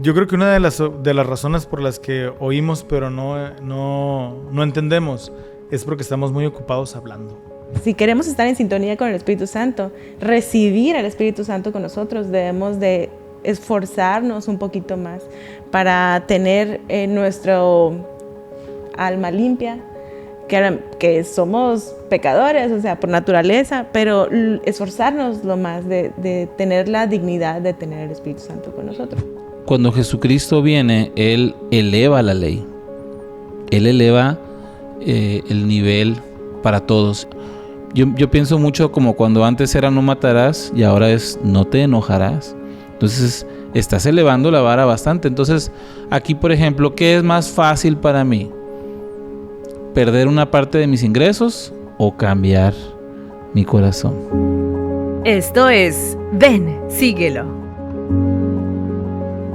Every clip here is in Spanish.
Yo creo que una de las razones por las que oímos pero no entendemos es porque estamos muy ocupados hablando. Si queremos estar en sintonía con el Espíritu Santo, recibir al Espíritu Santo con nosotros, debemos de esforzarnos un poquito más para tener nuestro alma limpia, que somos pecadores, o sea, por naturaleza, pero esforzarnos lo más de tener la dignidad de tener el Espíritu Santo con nosotros. Cuando Jesucristo viene, Él eleva la ley. Él eleva el nivel para todos. Yo pienso mucho como cuando antes era no matarás y ahora es no te enojarás. Entonces estás elevando la vara bastante. Entonces aquí, por ejemplo, ¿qué es más fácil para mí? ¿Perder una parte de mis ingresos o cambiar mi corazón? Esto es Ven, síguelo.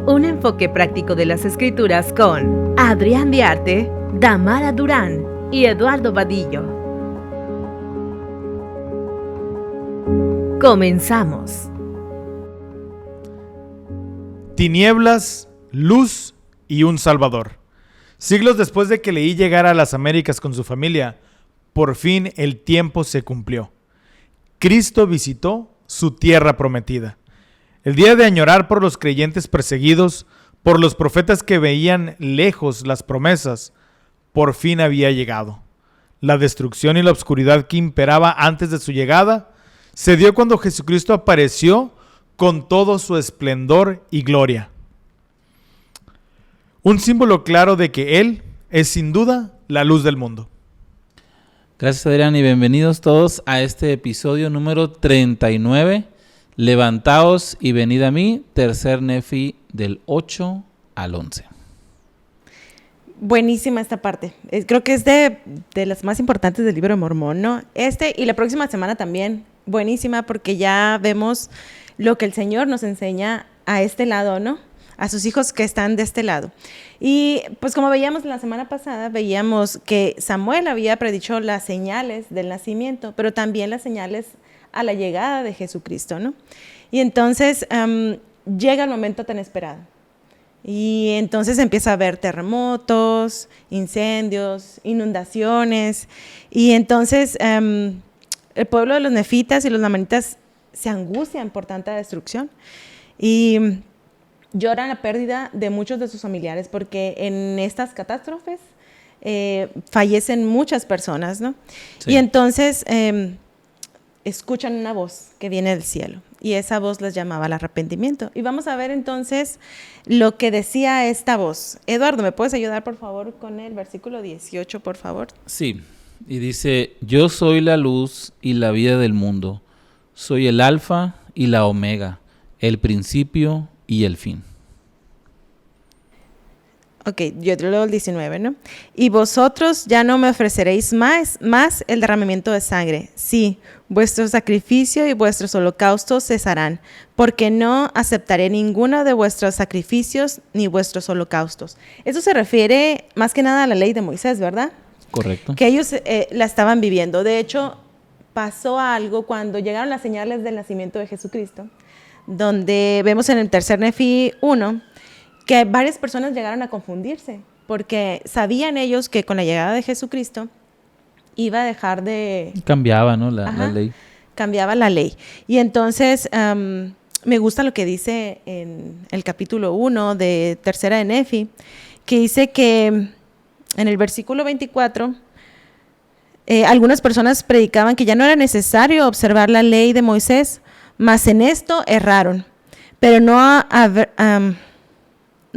Un enfoque práctico de las Escrituras con Adrián Diarte, Damara Durán y Eduardo Vadillo. Comenzamos. Tinieblas, luz y un Salvador. Siglos después de que leí llegar a las Américas con su familia, por fin el tiempo se cumplió. Cristo visitó su tierra prometida. El día de añorar por los creyentes perseguidos, por los profetas que veían lejos las promesas, por fin había llegado. La destrucción y la oscuridad que imperaba antes de su llegada se dio cuando Jesucristo apareció con todo su esplendor y gloria. Un símbolo claro de que Él es sin duda la luz del mundo. Gracias, Adrián, y bienvenidos todos a este episodio número 39. Levantaos y venid a mí, tercer Nefi del 8 al 11. Buenísima esta parte. Creo que es de las más importantes del libro de Mormón, ¿no? Y la próxima semana también. Buenísima porque ya vemos lo que el Señor nos enseña a este lado, ¿no? A sus hijos que están de este lado. Y pues como veíamos la semana pasada, veíamos que Samuel había predicho las señales del nacimiento, pero también las señales a la llegada de Jesucristo, ¿no? Y entonces llega el momento tan esperado. Y entonces empieza a haber terremotos, incendios, inundaciones. Y entonces el pueblo de los nefitas y los lamanitas se angustian por tanta destrucción. Y lloran la pérdida de muchos de sus familiares porque en estas catástrofes fallecen muchas personas, ¿no? Sí. Y entonces escuchan una voz que viene del cielo y esa voz les llamaba al arrepentimiento. Y vamos a ver entonces lo que decía esta voz. Eduardo, ¿me puedes ayudar por favor con el versículo 18, por favor? Sí, y dice: yo soy la luz y la vida del mundo. Soy el alfa y la omega, el principio y el fin. Ok, yo te leo el 19, ¿no? Y vosotros ya no me ofreceréis más el derramamiento de sangre. Sí, vuestro sacrificio y vuestros holocaustos cesarán, porque no aceptaré ninguno de vuestros sacrificios ni vuestros holocaustos. Eso se refiere más que nada a la ley de Moisés, ¿verdad? Correcto. Que ellos la estaban viviendo. De hecho, pasó algo cuando llegaron las señales del nacimiento de Jesucristo, donde vemos en el tercer Nefi 1, que varias personas llegaron a confundirse, porque sabían ellos que con la llegada de Jesucristo iba a dejar de... Cambiaba, ¿no? La ley. Cambiaba la ley. Y entonces me gusta lo que dice en el capítulo 1 de tercera de Nefi, que dice que en el versículo 24, algunas personas predicaban que ya no era necesario observar la ley de Moisés, mas en esto erraron, pero no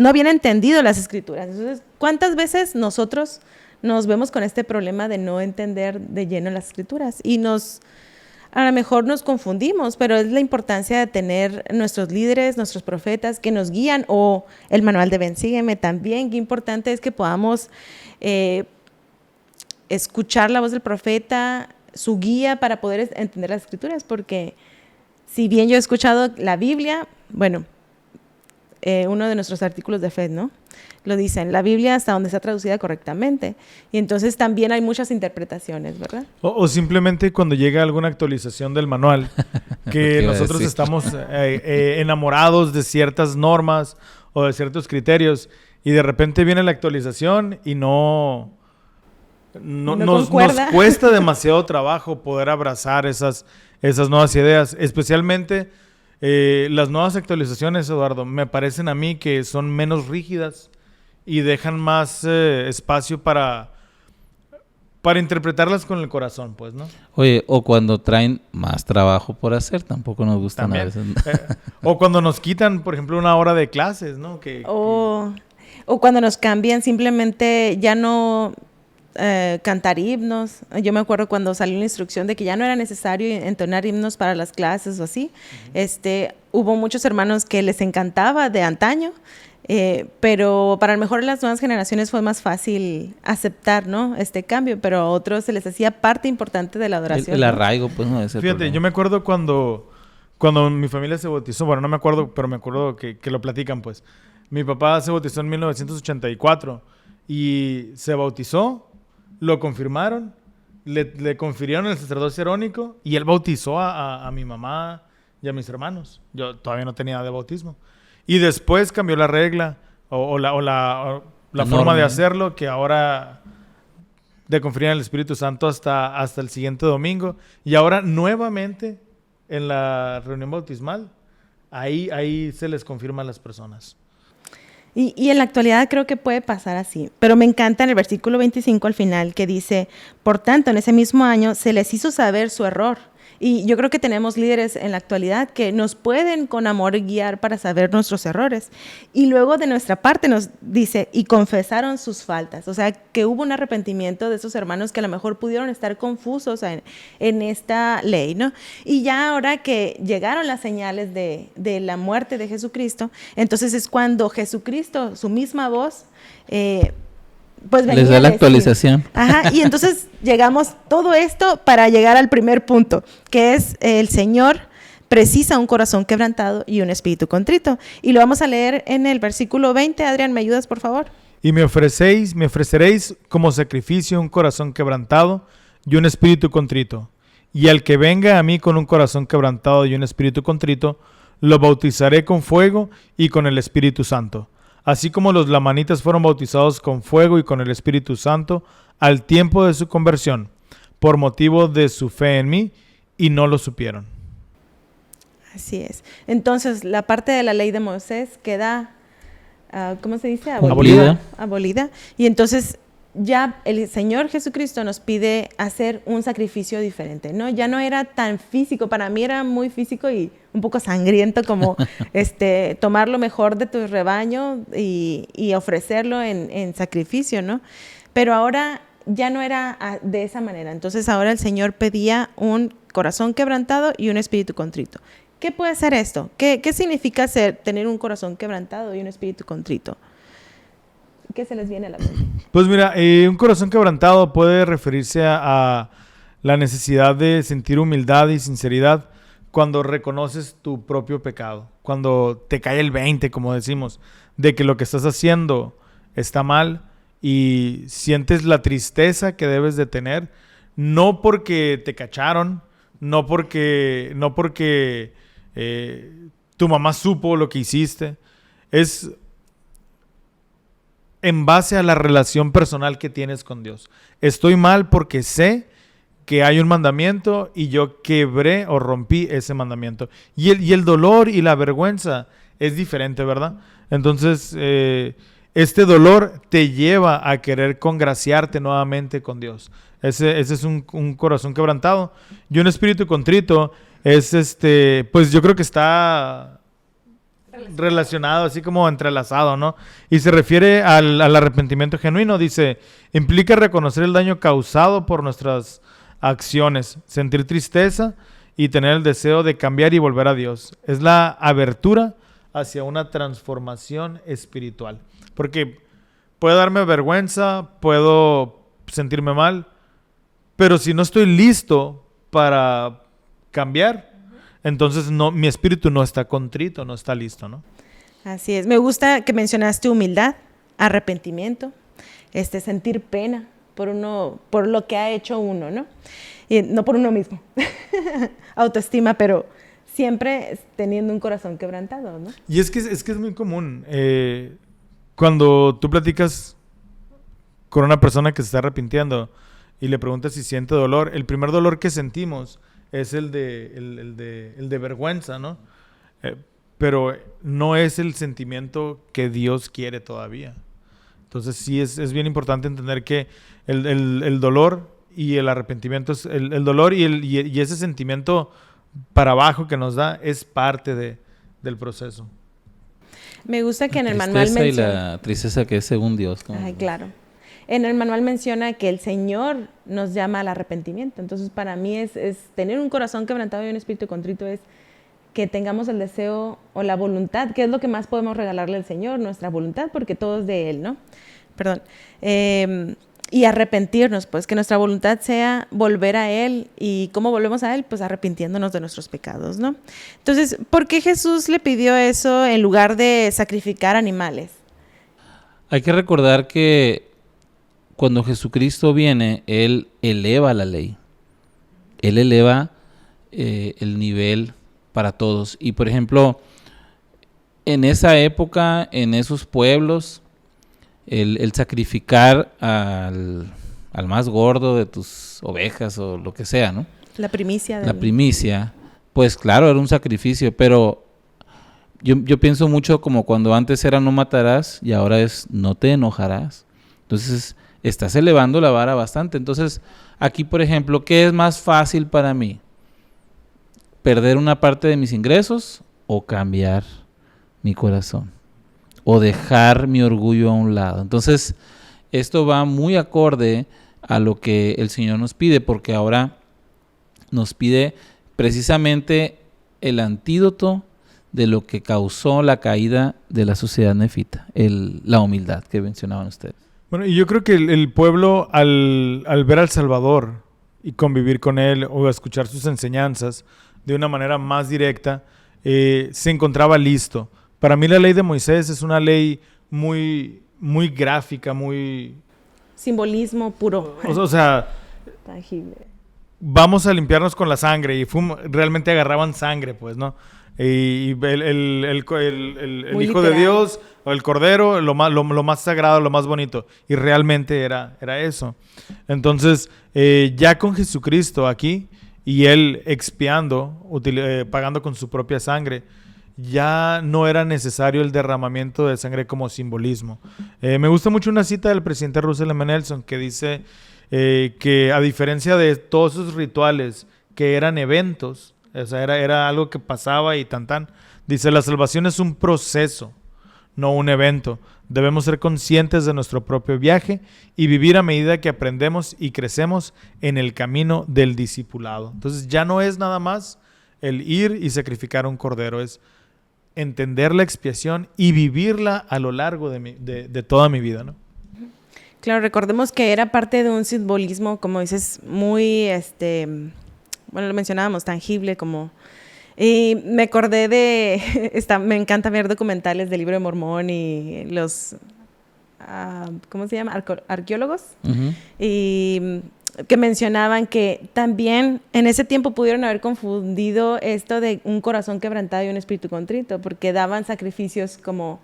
habían entendido las escrituras. Entonces, ¿cuántas veces nosotros nos vemos con este problema de no entender de lleno las escrituras? Y a lo mejor nos confundimos, pero es la importancia de tener nuestros líderes, nuestros profetas que nos guían, o el manual de Ven, sígueme también. Qué importante es que podamos escuchar la voz del profeta, su guía para poder entender las escrituras, porque si bien yo he escuchado la Biblia, bueno, uno de nuestros artículos de fe, ¿no? Lo dicen, la Biblia hasta donde está traducida correctamente. Y entonces también hay muchas interpretaciones, ¿verdad? O simplemente cuando llega alguna actualización del manual, que nosotros estamos enamorados de ciertas normas o de ciertos criterios, y de repente viene la actualización y no nos cuesta demasiado trabajo poder abrazar esas nuevas ideas, especialmente las nuevas actualizaciones, Eduardo, me parecen a mí que son menos rígidas y dejan más espacio para interpretarlas con el corazón, pues, ¿no? Oye, o cuando traen más trabajo por hacer, tampoco nos gustan También. a veces. O cuando nos quitan, por ejemplo, una hora de clases, ¿no? O cuando nos cambian simplemente ya no cantar himnos. Yo me acuerdo cuando salió la instrucción de que ya no era necesario entonar himnos para las clases o así. Hubo muchos hermanos que les encantaba de antaño, pero para lo mejor las nuevas generaciones fue más fácil aceptar, ¿no? Este cambio, pero a otros se les hacía parte importante de la adoración. El arraigo, pues, no es el Fíjate, problema. yo me acuerdo cuando mi familia se bautizó, bueno, no me acuerdo, pero me acuerdo que lo platican, pues. Mi papá se bautizó en 1984 y se bautizó, lo confirmaron, le confirieron el sacerdocio arónico y él bautizó a mi mamá y a mis hermanos. Yo todavía no tenía de bautismo. Y después cambió la regla o la forma de hacerlo, que ahora de conferir el Espíritu Santo hasta el siguiente domingo. Y ahora nuevamente en la reunión bautismal, ahí se les confirma a las personas. Y en la actualidad creo que puede pasar así, pero me encanta en el versículo 25 al final que dice, por tanto, en ese mismo año se les hizo saber su error. Y yo creo que tenemos líderes en la actualidad que nos pueden con amor guiar para saber nuestros errores. Y luego de nuestra parte nos dice, y confesaron sus faltas. O sea, que hubo un arrepentimiento de esos hermanos que a lo mejor pudieron estar confusos en esta ley, ¿no? Y ya ahora que llegaron las señales de la muerte de Jesucristo, entonces es cuando Jesucristo, su misma voz, pues les da la actualización. Ajá, y entonces llegamos todo esto para llegar al primer punto, que es el Señor precisa un corazón quebrantado y un espíritu contrito. Y lo vamos a leer en el versículo 20. Adrián, ¿me ayudas, por favor? Y me ofreceréis como sacrificio un corazón quebrantado y un espíritu contrito. Y al que venga a mí con un corazón quebrantado y un espíritu contrito, lo bautizaré con fuego y con el Espíritu Santo. Así como los lamanitas fueron bautizados con fuego y con el Espíritu Santo al tiempo de su conversión, por motivo de su fe en mí, y no lo supieron. Así es. Entonces, la parte de la ley de Moisés queda, ¿cómo se dice? Abolida. Y entonces ya el Señor Jesucristo nos pide hacer un sacrificio diferente, ¿no? Ya no era tan físico, para mí era muy físico y un poco sangriento como tomar lo mejor de tu rebaño y ofrecerlo en sacrificio, ¿no? Pero ahora ya no era de esa manera. Entonces ahora el Señor pedía un corazón quebrantado y un espíritu contrito. ¿Qué puede ser esto? ¿Qué significa tener un corazón quebrantado y un espíritu contrito? ¿Qué se les viene a la mente? Pues mira, un corazón quebrantado puede referirse a la necesidad de sentir humildad y sinceridad cuando reconoces tu propio pecado, cuando te cae el 20, como decimos, de que lo que estás haciendo está mal y sientes la tristeza que debes de tener, no porque te cacharon, no porque tu mamá supo lo que hiciste, es en base a la relación personal que tienes con Dios. Estoy mal porque sé que hay un mandamiento y yo quebré o rompí ese mandamiento. Y el dolor y la vergüenza es diferente, ¿verdad? Entonces, este dolor te lleva a querer congraciarte nuevamente con Dios. Ese es un corazón quebrantado. Y un espíritu contrito es, pues yo creo que está relacionado, así como entrelazado, ¿no? Y se refiere al arrepentimiento genuino. Dice, implica reconocer el daño causado por nuestras acciones, sentir tristeza y tener el deseo de cambiar y volver a Dios. Es la abertura hacia una transformación espiritual. Porque puede darme vergüenza, puedo sentirme mal, pero si no estoy listo para cambiar, entonces mi espíritu no está contrito, no está listo, ¿no? Así es. Me gusta que mencionaste humildad, arrepentimiento, sentir pena por lo que ha hecho uno, ¿no? Y no por uno mismo. Autoestima, pero siempre teniendo un corazón quebrantado, ¿no? Y es que es muy común. Cuando tú platicas con una persona que se está arrepintiendo y le preguntas si siente dolor, el primer dolor que sentimos es el de vergüenza, ¿no? Pero no es el sentimiento que Dios quiere todavía. Entonces sí es bien importante entender que el dolor y el arrepentimiento, el dolor y ese sentimiento para abajo que nos da es parte del proceso. Me gusta que en el manual Tristeza y menciona... la tristeza que es según Dios. Ay, claro. En el manual menciona que el Señor nos llama al arrepentimiento. Entonces, para mí es tener un corazón quebrantado y un espíritu contrito es que tengamos el deseo o la voluntad, que es lo que más podemos regalarle al Señor, nuestra voluntad, porque todo es de Él, ¿no? Perdón. Y arrepentirnos, pues, que nuestra voluntad sea volver a Él. ¿Y cómo volvemos a Él? Pues arrepintiéndonos de nuestros pecados, ¿no? Entonces, ¿por qué Jesús le pidió eso en lugar de sacrificar animales? Hay que recordar que cuando Jesucristo viene, Él eleva la ley. Él eleva el nivel para todos. Y, por ejemplo, en esa época, en esos pueblos, el sacrificar al más gordo de tus ovejas o lo que sea, ¿no? La primicia. La primicia, pues claro, era un sacrificio, pero yo pienso mucho como cuando antes era no matarás y ahora es no te enojarás. Entonces, estás elevando la vara bastante. Entonces, aquí, por ejemplo, ¿qué es más fácil para mí? ¿Perder una parte de mis ingresos o cambiar mi corazón? O dejar mi orgullo a un lado. Entonces, esto va muy acorde a lo que el Señor nos pide, porque ahora nos pide precisamente el antídoto de lo que causó la caída de la sociedad nefita, la humildad que mencionaban ustedes. Bueno, y yo creo que el pueblo, al ver al Salvador y convivir con Él o escuchar sus enseñanzas de una manera más directa, se encontraba listo. Para mí la ley de Moisés es una ley muy, muy gráfica, muy... Simbolismo puro. O sea, tangible. Vamos a limpiarnos con la sangre y realmente agarraban sangre, pues, ¿no? Y el Hijo de Dios, o el Cordero, lo más sagrado, lo más bonito. Y realmente era eso. Entonces, ya con Jesucristo aquí, y Él expiando, pagando con su propia sangre, ya no era necesario el derramamiento de sangre como simbolismo. Me gusta mucho una cita del presidente Russell M. Nelson que dice que a diferencia de todos esos rituales que eran eventos, o sea, era algo que pasaba y tan, dice, la salvación es un proceso, no un evento. Debemos ser conscientes de nuestro propio viaje y vivir a medida que aprendemos y crecemos en el camino del discipulado. Entonces ya no es nada más el ir y sacrificar un cordero, es entender la expiación y vivirla a lo largo de toda mi vida, ¿no? Claro, recordemos que era parte de un simbolismo, como dices, muy, bueno, lo mencionábamos, tangible, como... Y me acordé me encanta ver documentales del Libro de Mormón y los, ¿cómo se llama? Arqueólogos. Uh-huh. Y que mencionaban que también en ese tiempo pudieron haber confundido esto de un corazón quebrantado y un espíritu contrito, porque daban sacrificios como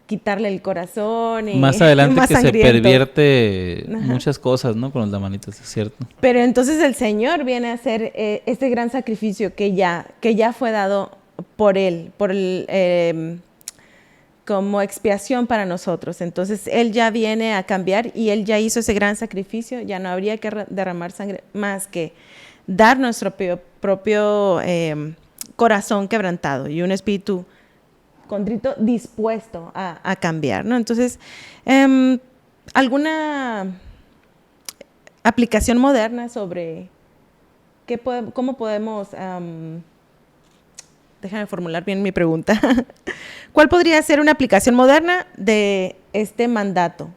quitarle el corazón y más adelante más que sangriento. Se pervierte Ajá. Muchas cosas, ¿no? Con los lamanitas, es cierto. Pero entonces el Señor viene a hacer este gran sacrificio que ya fue dado por Él, como expiación para nosotros. Entonces Él ya viene a cambiar y Él ya hizo ese gran sacrificio. Ya no habría que derramar sangre más que dar nuestro propio corazón quebrantado y un espíritu contrito dispuesto a cambiar, ¿no? Entonces, ¿alguna aplicación moderna sobre cómo podemos... déjame formular bien mi pregunta. ¿Cuál podría ser una aplicación moderna de este mandato?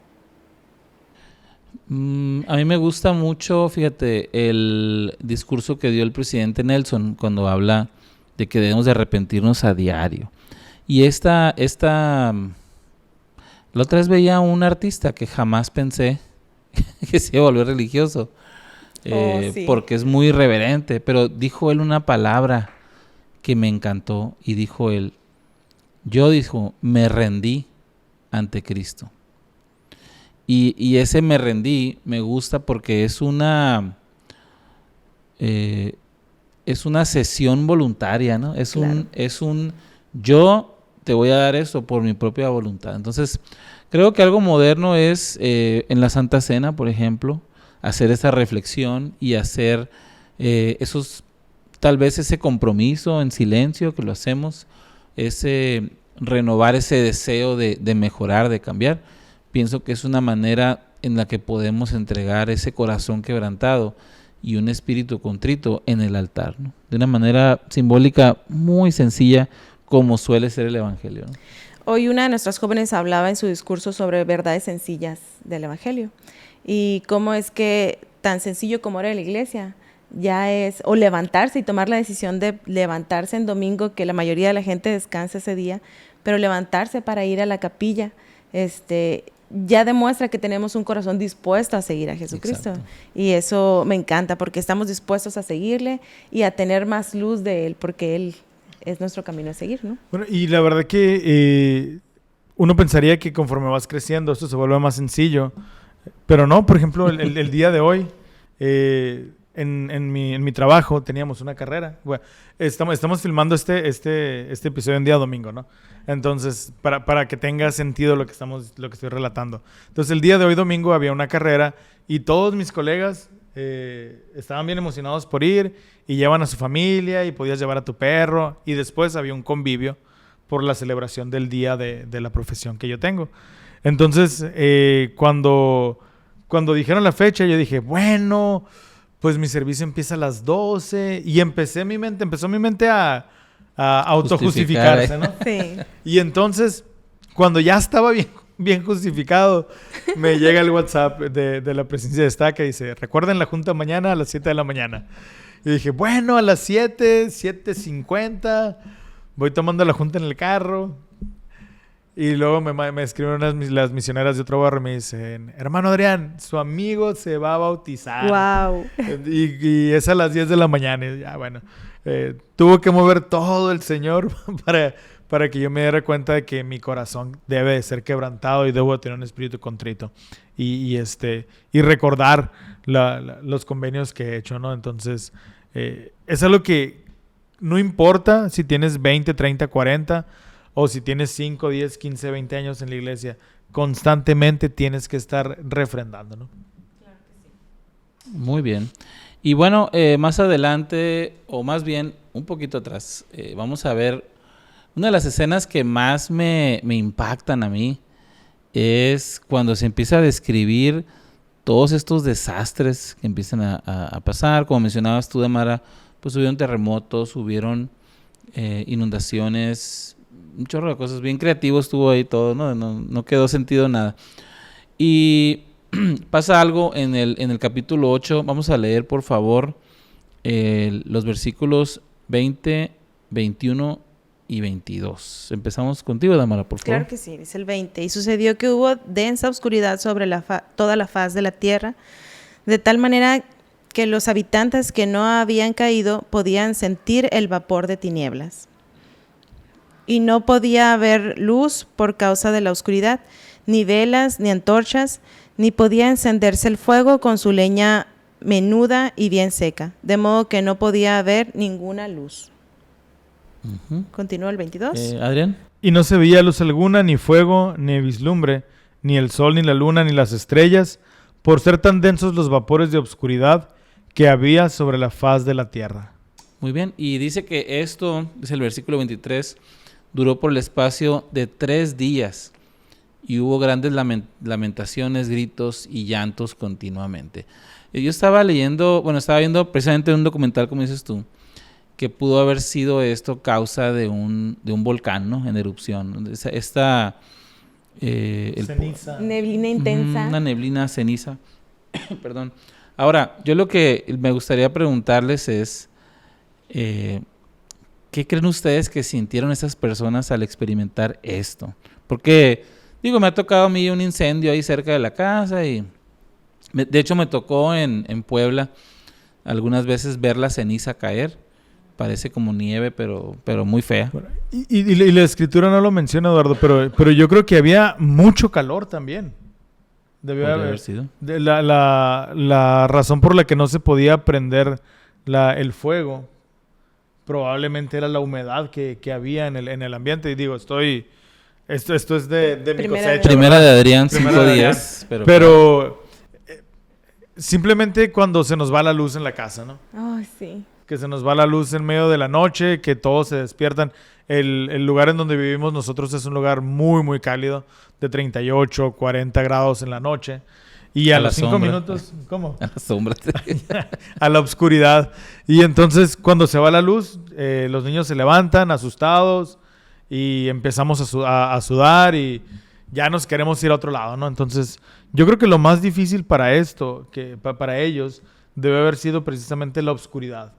A mí me gusta mucho, fíjate, el discurso que dio el presidente Nelson cuando habla de que debemos de arrepentirnos a diario. Y la otra vez veía a un artista que jamás pensé que se iba a volver religioso, sí. Porque es muy irreverente, pero dijo él una palabra que me encantó y dijo él, yo me rendí ante Cristo. Y ese me rendí me gusta porque es una cesión voluntaria, ¿no? Claro. Yo te voy a dar esto por mi propia voluntad. Entonces, creo que algo moderno es en la Santa Cena, por ejemplo, hacer esa reflexión y hacer tal vez ese compromiso en silencio que lo hacemos, renovar ese deseo de mejorar, de cambiar. Pienso que es una manera en la que podemos entregar ese corazón quebrantado y un espíritu contrito en el altar, ¿no? De una manera simbólica muy sencilla, como suele ser el Evangelio, ¿no? Hoy una de nuestras jóvenes hablaba en su discurso sobre verdades sencillas del Evangelio y cómo es que tan sencillo como era la iglesia ya es, o levantarse y tomar la decisión de levantarse en domingo, que la mayoría de la gente descansa ese día, pero levantarse para ir a la capilla, ya demuestra que tenemos un corazón dispuesto a seguir a Jesucristo. Exacto. Y eso me encanta porque estamos dispuestos a seguirle y a tener más luz de Él, porque Él es nuestro camino a seguir, ¿no? Bueno, y la verdad que uno pensaría que conforme vas creciendo esto se vuelve más sencillo, pero no. Por ejemplo, el día de hoy, en mi trabajo teníamos una carrera. Bueno, estamos filmando este episodio en día domingo, ¿no? Entonces, para que tenga sentido lo que estoy relatando. Entonces, el día de hoy domingo había una carrera y todos mis colegas estaban bien emocionados por ir y llevan a su familia y podías llevar a tu perro, y después había un convivio por la celebración del día de la profesión que yo tengo. Entonces, cuando dijeron la fecha, yo dije, bueno, pues mi servicio empieza a las 12 y empezó mi mente a autojustificarse, ¿no? Sí. Y entonces, cuando ya estaba bien justificado, me llega el WhatsApp de la presencia de Estaca y dice, recuerden la junta mañana a las 7 de la mañana. Y dije, bueno, a las 7:50, voy tomando la junta en el carro. Y luego me escriben las misioneras de otro barrio y me dicen, hermano Adrián, su amigo se va a bautizar. Wow. Y es a las 10 de la mañana. Y ya, bueno, tuvo que mover todo el Señor para que yo me diera cuenta de que mi corazón debe de ser quebrantado y debo de tener un espíritu contrito. Y recordar los convenios que he hecho, ¿no? Entonces, es algo que no importa si tienes 20, 30, 40... o si tienes 5, 10, 15, 20 años en la iglesia, constantemente tienes que estar refrendando, ¿no? Claro que sí. Muy bien. Y bueno, más adelante, o más bien un poquito atrás, vamos a ver una de las escenas que más me impactan a mí, es cuando se empieza a describir todos estos desastres que empiezan a pasar. Como mencionabas tú, Damara, pues hubieron terremotos, hubieron inundaciones, un chorro de cosas. Bien creativo estuvo ahí todo, no quedó sentido nada. Y pasa algo en el capítulo 8. Vamos a leer, por favor, los versículos 20, 21 y 22. Empezamos contigo, Damara, por favor. Claro que sí, dice el 20. Y sucedió que hubo densa oscuridad sobre toda la faz de la tierra, de tal manera que los habitantes que no habían caído podían sentir el vapor de tinieblas. Y no podía haber luz por causa de la oscuridad, ni velas, ni antorchas, ni podía encenderse el fuego con su leña menuda y bien seca, de modo que no podía haber ninguna luz. Uh-huh. Continúa el 22. Adrián. Y no se veía luz alguna, ni fuego, ni vislumbre, ni el sol, ni la luna, ni las estrellas, por ser tan densos los vapores de obscuridad que había sobre la faz de la tierra. Muy bien, y dice que esto, es el versículo 23, duró por el espacio de 3 días y hubo grandes lamentaciones, gritos y llantos continuamente. Yo estaba viendo precisamente un documental, como dices tú, que pudo haber sido esto causa de un volcán, ¿no? En erupción. Ceniza. Neblina intensa. Una neblina ceniza. Perdón. Ahora, yo lo que me gustaría preguntarles es, ¿qué creen ustedes que sintieron esas personas al experimentar esto? Porque, me ha tocado a mí un incendio ahí cerca de la casa y de hecho me tocó en Puebla algunas veces ver la ceniza caer, parece como nieve, pero muy fea. Bueno, y la escritura no lo menciona, Eduardo, pero yo creo que había mucho calor también. Podría haber sido. La razón por la que no se podía prender el fuego probablemente era la humedad que había en el ambiente. Y digo, esto es de mi cosecha. Primera de Adrián, Primera 5 de Adrián. días. Pero simplemente cuando se nos va la luz en la casa, ¿no? Oh, sí. Que se nos va la luz en medio de la noche, que todos se despiertan. El lugar en donde vivimos nosotros es un lugar muy, muy cálido, de 38, 40 grados en la noche. Y a los 5 minutos, ¿cómo? A la sombra. A la oscuridad. Y entonces cuando se va la luz, los niños se levantan asustados y empezamos a sudar y ya nos queremos ir a otro lado, ¿no? Entonces yo creo que lo más difícil para esto, para ellos, debe haber sido precisamente la oscuridad.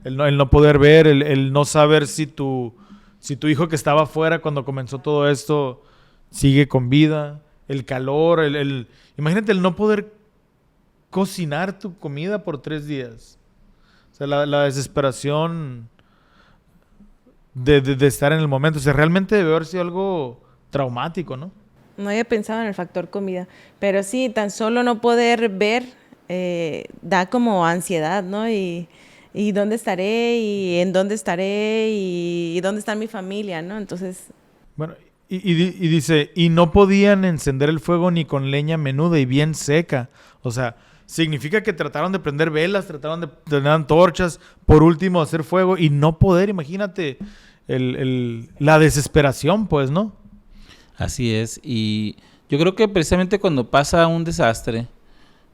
El no poder ver, el no saber si tu hijo que estaba afuera cuando comenzó todo esto sigue con vida, el calor, imagínate el no poder cocinar tu comida por 3 días. O sea, la desesperación de estar en el momento. O sea, realmente debe haber sido algo traumático, ¿no? No había pensado en el factor comida, pero sí, tan solo no poder ver da como ansiedad, ¿no? Y dónde estaré, y en dónde estaré, y dónde está mi familia, ¿no? Entonces... Bueno, y dice, y no podían encender el fuego ni con leña menuda y bien seca. O sea, significa que trataron de prender velas, trataron de tener antorchas, por último hacer fuego y no poder, imagínate, la desesperación, pues, ¿no? Así es, y yo creo que precisamente cuando pasa un desastre,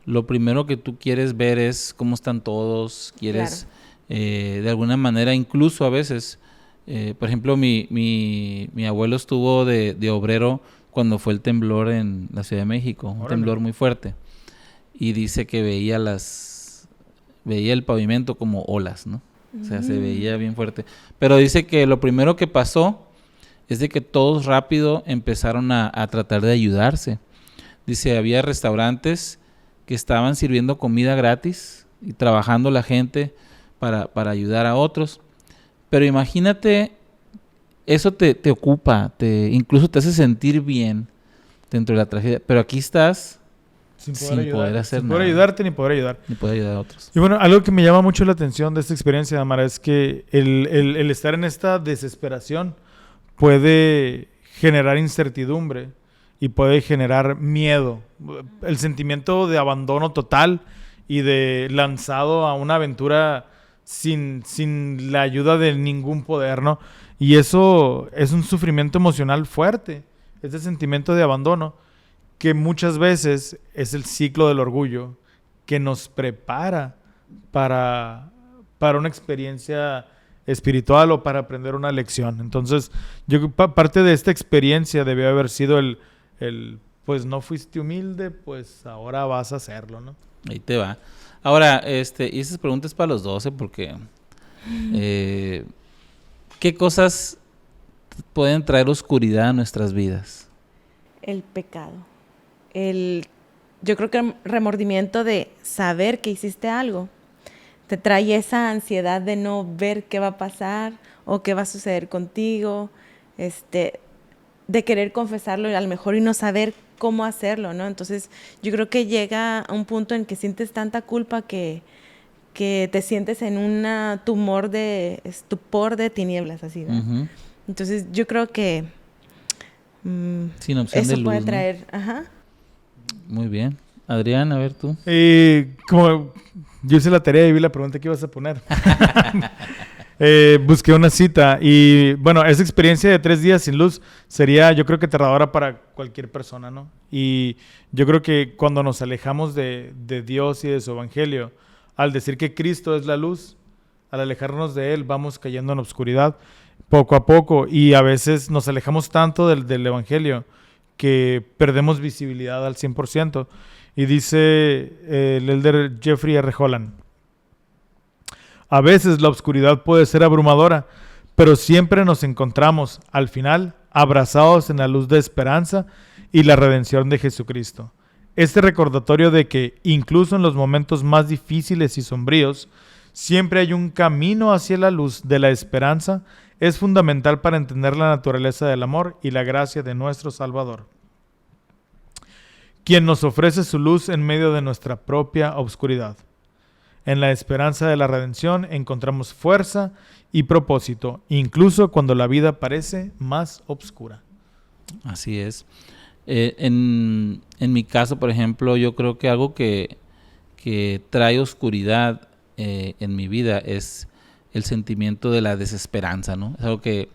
lo primero que tú quieres ver es cómo están todos, quieres de alguna manera, incluso a veces, por ejemplo, mi abuelo estuvo de obrero cuando fue el temblor en la Ciudad de México, un temblor muy fuerte, y dice que veía el pavimento como olas, ¿no? O sea, se veía bien fuerte, pero dice que lo primero que pasó es de que todos rápido empezaron a tratar de ayudarse. Dice, había restaurantes que estaban sirviendo comida gratis y trabajando la gente para ayudar a otros. Pero imagínate, eso te ocupa, incluso te hace sentir bien dentro de la tragedia. Pero aquí estás sin poder hacer sin nada. poder ayudarte ni poder ayudar. Ni poder ayudar a otros. Y bueno, algo que me llama mucho la atención de esta experiencia, Damara, es que el estar en esta desesperación puede generar incertidumbre y puede generar miedo. El sentimiento de abandono total y de lanzado a una aventura sin la ayuda de ningún poder, ¿no? Y eso es un sufrimiento emocional fuerte, ese sentimiento de abandono, que muchas veces es el ciclo del orgullo que nos prepara para una experiencia espiritual o para aprender una lección. Entonces, yo creo que parte de esta experiencia debió haber sido el pues no fuiste humilde, pues ahora vas a hacerlo, ¿no? Ahí te va. Ahora, y esas preguntas para los 12, porque ¿qué cosas pueden traer oscuridad a nuestras vidas? El pecado. Yo creo que el remordimiento de saber que hiciste algo te trae esa ansiedad de no ver qué va a pasar o qué va a suceder contigo, de querer confesarlo a lo mejor y no saber cómo hacerlo, ¿no? Entonces yo creo que llega a un punto en que sientes tanta culpa que te sientes en un tumor de estupor de tinieblas, así, ¿no? Uh-huh. Entonces yo creo que sin opción eso de luz, puede ¿no? traer, ajá. Muy bien. Adrián, a ver tú. Como yo hice la tarea y vi la pregunta que ibas a poner. Busqué una cita y bueno, esa experiencia de 3 días sin luz sería, yo creo que aterradora para cualquier persona, ¿no? Y yo creo que cuando nos alejamos de Dios y de su evangelio, al decir que Cristo es la luz, al alejarnos de Él vamos cayendo en oscuridad poco a poco y a veces nos alejamos tanto del evangelio que perdemos visibilidad al 100%. Y dice el elder Jeffrey R. Holland: a veces la oscuridad puede ser abrumadora, pero siempre nos encontramos, al final, abrazados en la luz de esperanza y la redención de Jesucristo. Este recordatorio de que, incluso en los momentos más difíciles y sombríos, Siempre hay un camino hacia la luz de la esperanza. Es fundamental para entender la naturaleza del amor y la gracia de nuestro Salvador, quien nos ofrece su luz en medio de nuestra propia oscuridad. En la esperanza de la redención encontramos fuerza y propósito, incluso cuando la vida parece más oscura. Así es. En mi caso, por ejemplo, yo creo que algo que trae oscuridad en mi vida es el sentimiento de la desesperanza, ¿no? Es algo que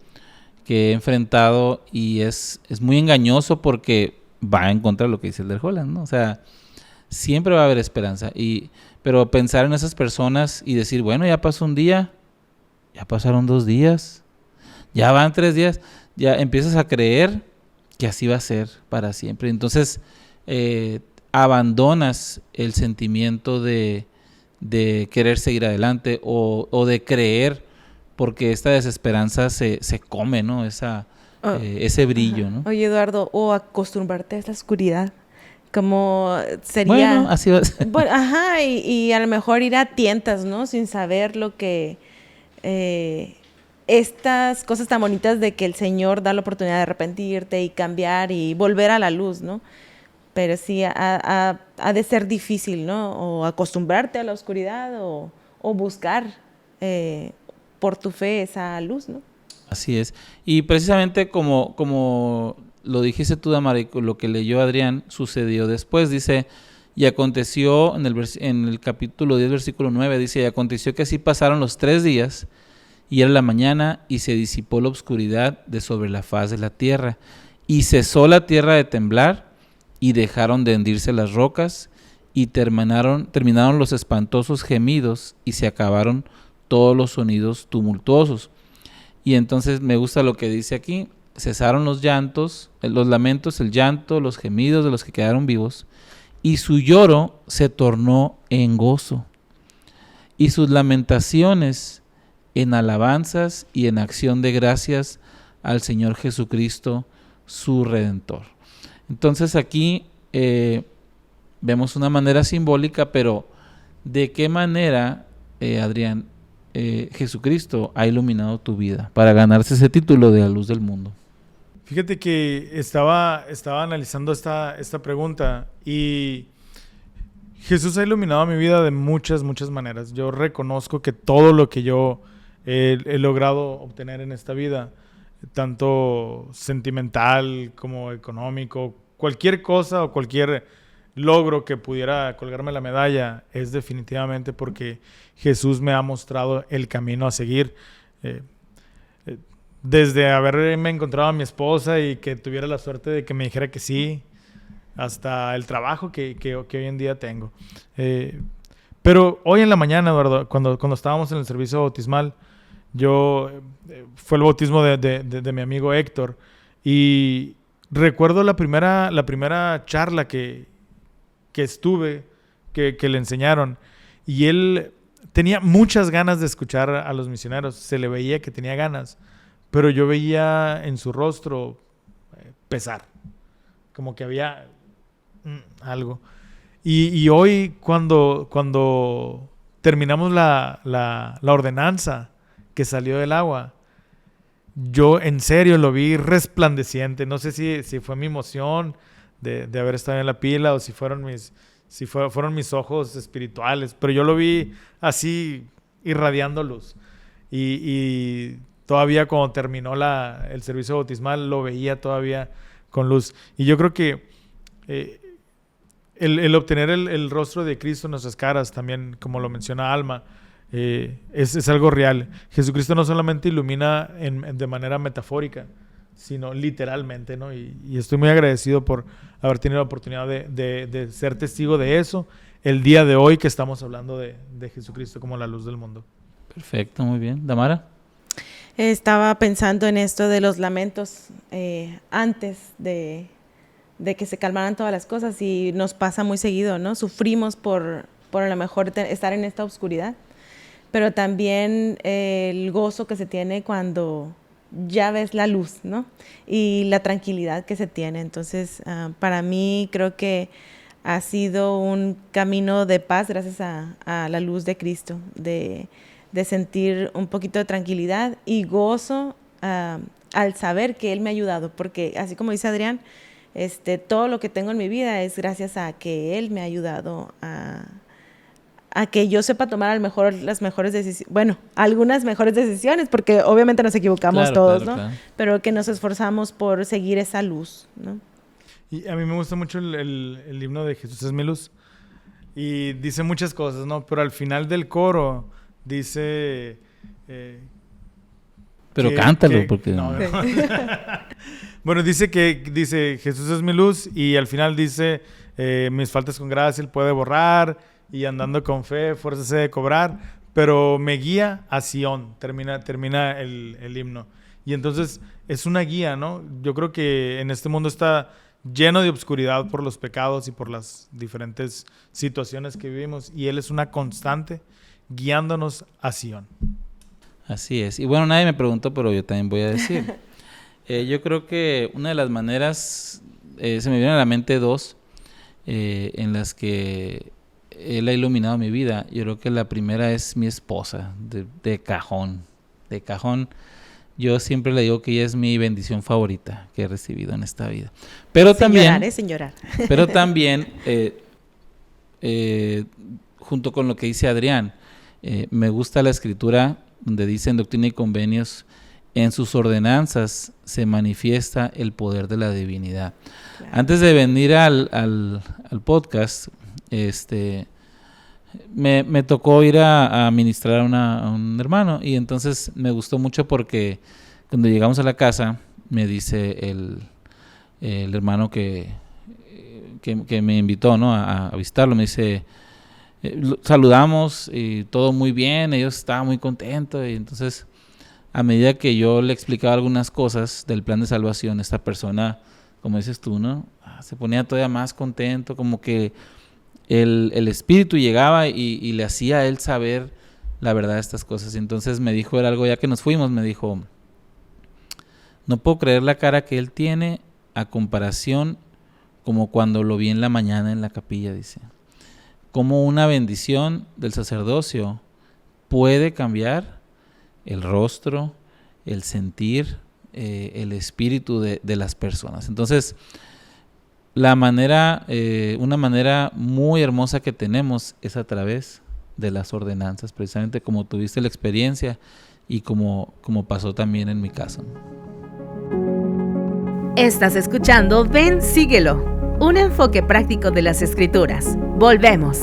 he enfrentado y es muy engañoso porque va en contra de lo que dice el del Holland, ¿no? O sea, siempre va a haber esperanza. Pero pensar en esas personas y decir, bueno, ya pasó un día, ya pasaron 2 días, ya van 3 días, ya empiezas a creer que así va a ser para siempre. Entonces, abandonas el sentimiento de querer seguir adelante o de creer, porque esta desesperanza se come, ¿no? Ese brillo, ¿no? Oye, Eduardo, o acostumbrarte a esta oscuridad, como sería... Bueno, así va a ser. Bueno, ajá, y a lo mejor ir a tientas, ¿no? Sin saber lo que... estas cosas tan bonitas de que el Señor da la oportunidad de arrepentirte y cambiar y volver a la luz, ¿no? Pero sí, ha de ser difícil, ¿no? O acostumbrarte a la oscuridad o buscar por tu fe esa luz, ¿no? Así es. Y precisamente como lo dijiste tú, Damara, y lo que leyó Adrián, sucedió después. Dice, y aconteció, en el capítulo 10, versículo 9, dice, y aconteció que así pasaron los 3 días, y era la mañana, y se disipó la oscuridad de sobre la faz de la tierra, y cesó la tierra de temblar, y dejaron de hendirse las rocas, y terminaron los espantosos gemidos, y se acabaron todos los sonidos tumultuosos. Y entonces me gusta lo que dice aquí, cesaron los llantos, los lamentos, el llanto, los gemidos de los que quedaron vivos, y su lloro se tornó en gozo, y sus lamentaciones en alabanzas y en acción de gracias al Señor Jesucristo, su Redentor. Entonces aquí vemos una manera simbólica, pero ¿de qué manera, Adrián, Jesucristo ha iluminado tu vida para ganarse ese título de la luz del mundo? Fíjate que estaba analizando esta pregunta y Jesús ha iluminado mi vida de muchas maneras. Yo reconozco que todo lo que yo he logrado obtener en esta vida, tanto sentimental como económico, cualquier cosa o cualquier logro que pudiera colgarme la medalla, es definitivamente porque Jesús me ha mostrado el camino a seguir. Desde haberme encontrado a mi esposa y que tuviera la suerte de que me dijera que sí, hasta el trabajo que hoy en día tengo. Pero hoy en la mañana, Eduardo, cuando estábamos en el servicio bautismal, fue el bautismo de mi amigo Héctor, y recuerdo la primera charla que estuve, que le enseñaron, y él tenía muchas ganas de escuchar a los misioneros, se le veía que tenía ganas, pero yo veía en su rostro pesar, como que había algo. Y hoy cuando terminamos la ordenanza que salió del agua, yo en serio lo vi resplandeciente. No sé si fue mi emoción de haber estado en la pila o si fueron mis ojos espirituales, pero yo lo vi así irradiando luz. Y todavía cuando terminó el servicio bautismal lo veía todavía con luz. Y yo creo que el obtener el rostro de Cristo en nuestras caras también, como lo menciona Alma, es algo real. Jesucristo no solamente ilumina de manera metafórica, sino literalmente, ¿no? Y estoy muy agradecido por haber tenido la oportunidad de ser testigo de eso el día de hoy que estamos hablando de Jesucristo como la luz del mundo. Perfecto, muy bien. ¿Damara? Estaba pensando en esto de los lamentos antes de que se calmaran todas las cosas, y nos pasa muy seguido, ¿no? Sufrimos por a lo mejor estar en esta oscuridad, pero también el gozo que se tiene cuando ya ves la luz, ¿no? Y la tranquilidad que se tiene. Entonces, para mí creo que ha sido un camino de paz gracias a la luz de Cristo, de sentir un poquito de tranquilidad y gozo al saber que Él me ha ayudado, porque así como dice Adrián, todo lo que tengo en mi vida es gracias a que Él me ha ayudado a que yo sepa tomar a lo mejor las mejores decisiones, bueno, algunas mejores decisiones, porque obviamente nos equivocamos todos, ¿no? Claro. Pero que nos esforzamos por seguir esa luz, ¿no? Y a mí me gusta mucho el himno de Jesús es mi luz. Y dice muchas cosas, ¿no? Pero al final del coro dice... pero cántalo, porque... No. Bueno, dice Jesús es mi luz y al final dice mis faltas con gracia Él puede borrar y andando con fe, fuerza se de cobrar, pero me guía a Sion, termina el himno. Y entonces es una guía, ¿no? Yo creo que en este mundo está lleno de obscuridad por los pecados y por las diferentes situaciones que vivimos, y Él es una constante guiándonos a Sion. Así es. Y bueno, nadie me preguntó, pero yo también voy a decir. Yo creo que una de las maneras, se me vienen a la mente dos, en las que Él ha iluminado mi vida. Yo creo que la primera es mi esposa, de cajón. De cajón. Yo siempre le digo que ella es mi bendición favorita que he recibido en esta vida. Pero Sin llorar. Pero también, junto con lo que dice Adrián, me gusta la escritura donde dice en Doctrina y Convenios, en sus ordenanzas se manifiesta el poder de la divinidad. Claro. Antes de venir al podcast, me tocó ir a ministrar a un hermano, y entonces me gustó mucho porque cuando llegamos a la casa me dice el hermano que me invitó, ¿no?, a visitarlo, me dice, saludamos y todo muy bien, ellos estaban muy contentos, y entonces a medida que yo le explicaba algunas cosas del plan de salvación, esta persona, como dices tú, ¿no?, se ponía todavía más contento, como que el espíritu llegaba y le hacía a él saber la verdad de estas cosas. Entonces me dijo él algo, ya que nos fuimos, me dijo, no puedo creer la cara que él tiene a comparación como cuando lo vi en la mañana en la capilla, dice. Cómo una bendición del sacerdocio puede cambiar el rostro, el sentir, el espíritu de las personas. Entonces, una manera muy hermosa que tenemos es a través de las ordenanzas, precisamente como tuviste la experiencia y como pasó también en mi caso. Estás escuchando Ven, Síguelo, un enfoque práctico de las Escrituras. Volvemos.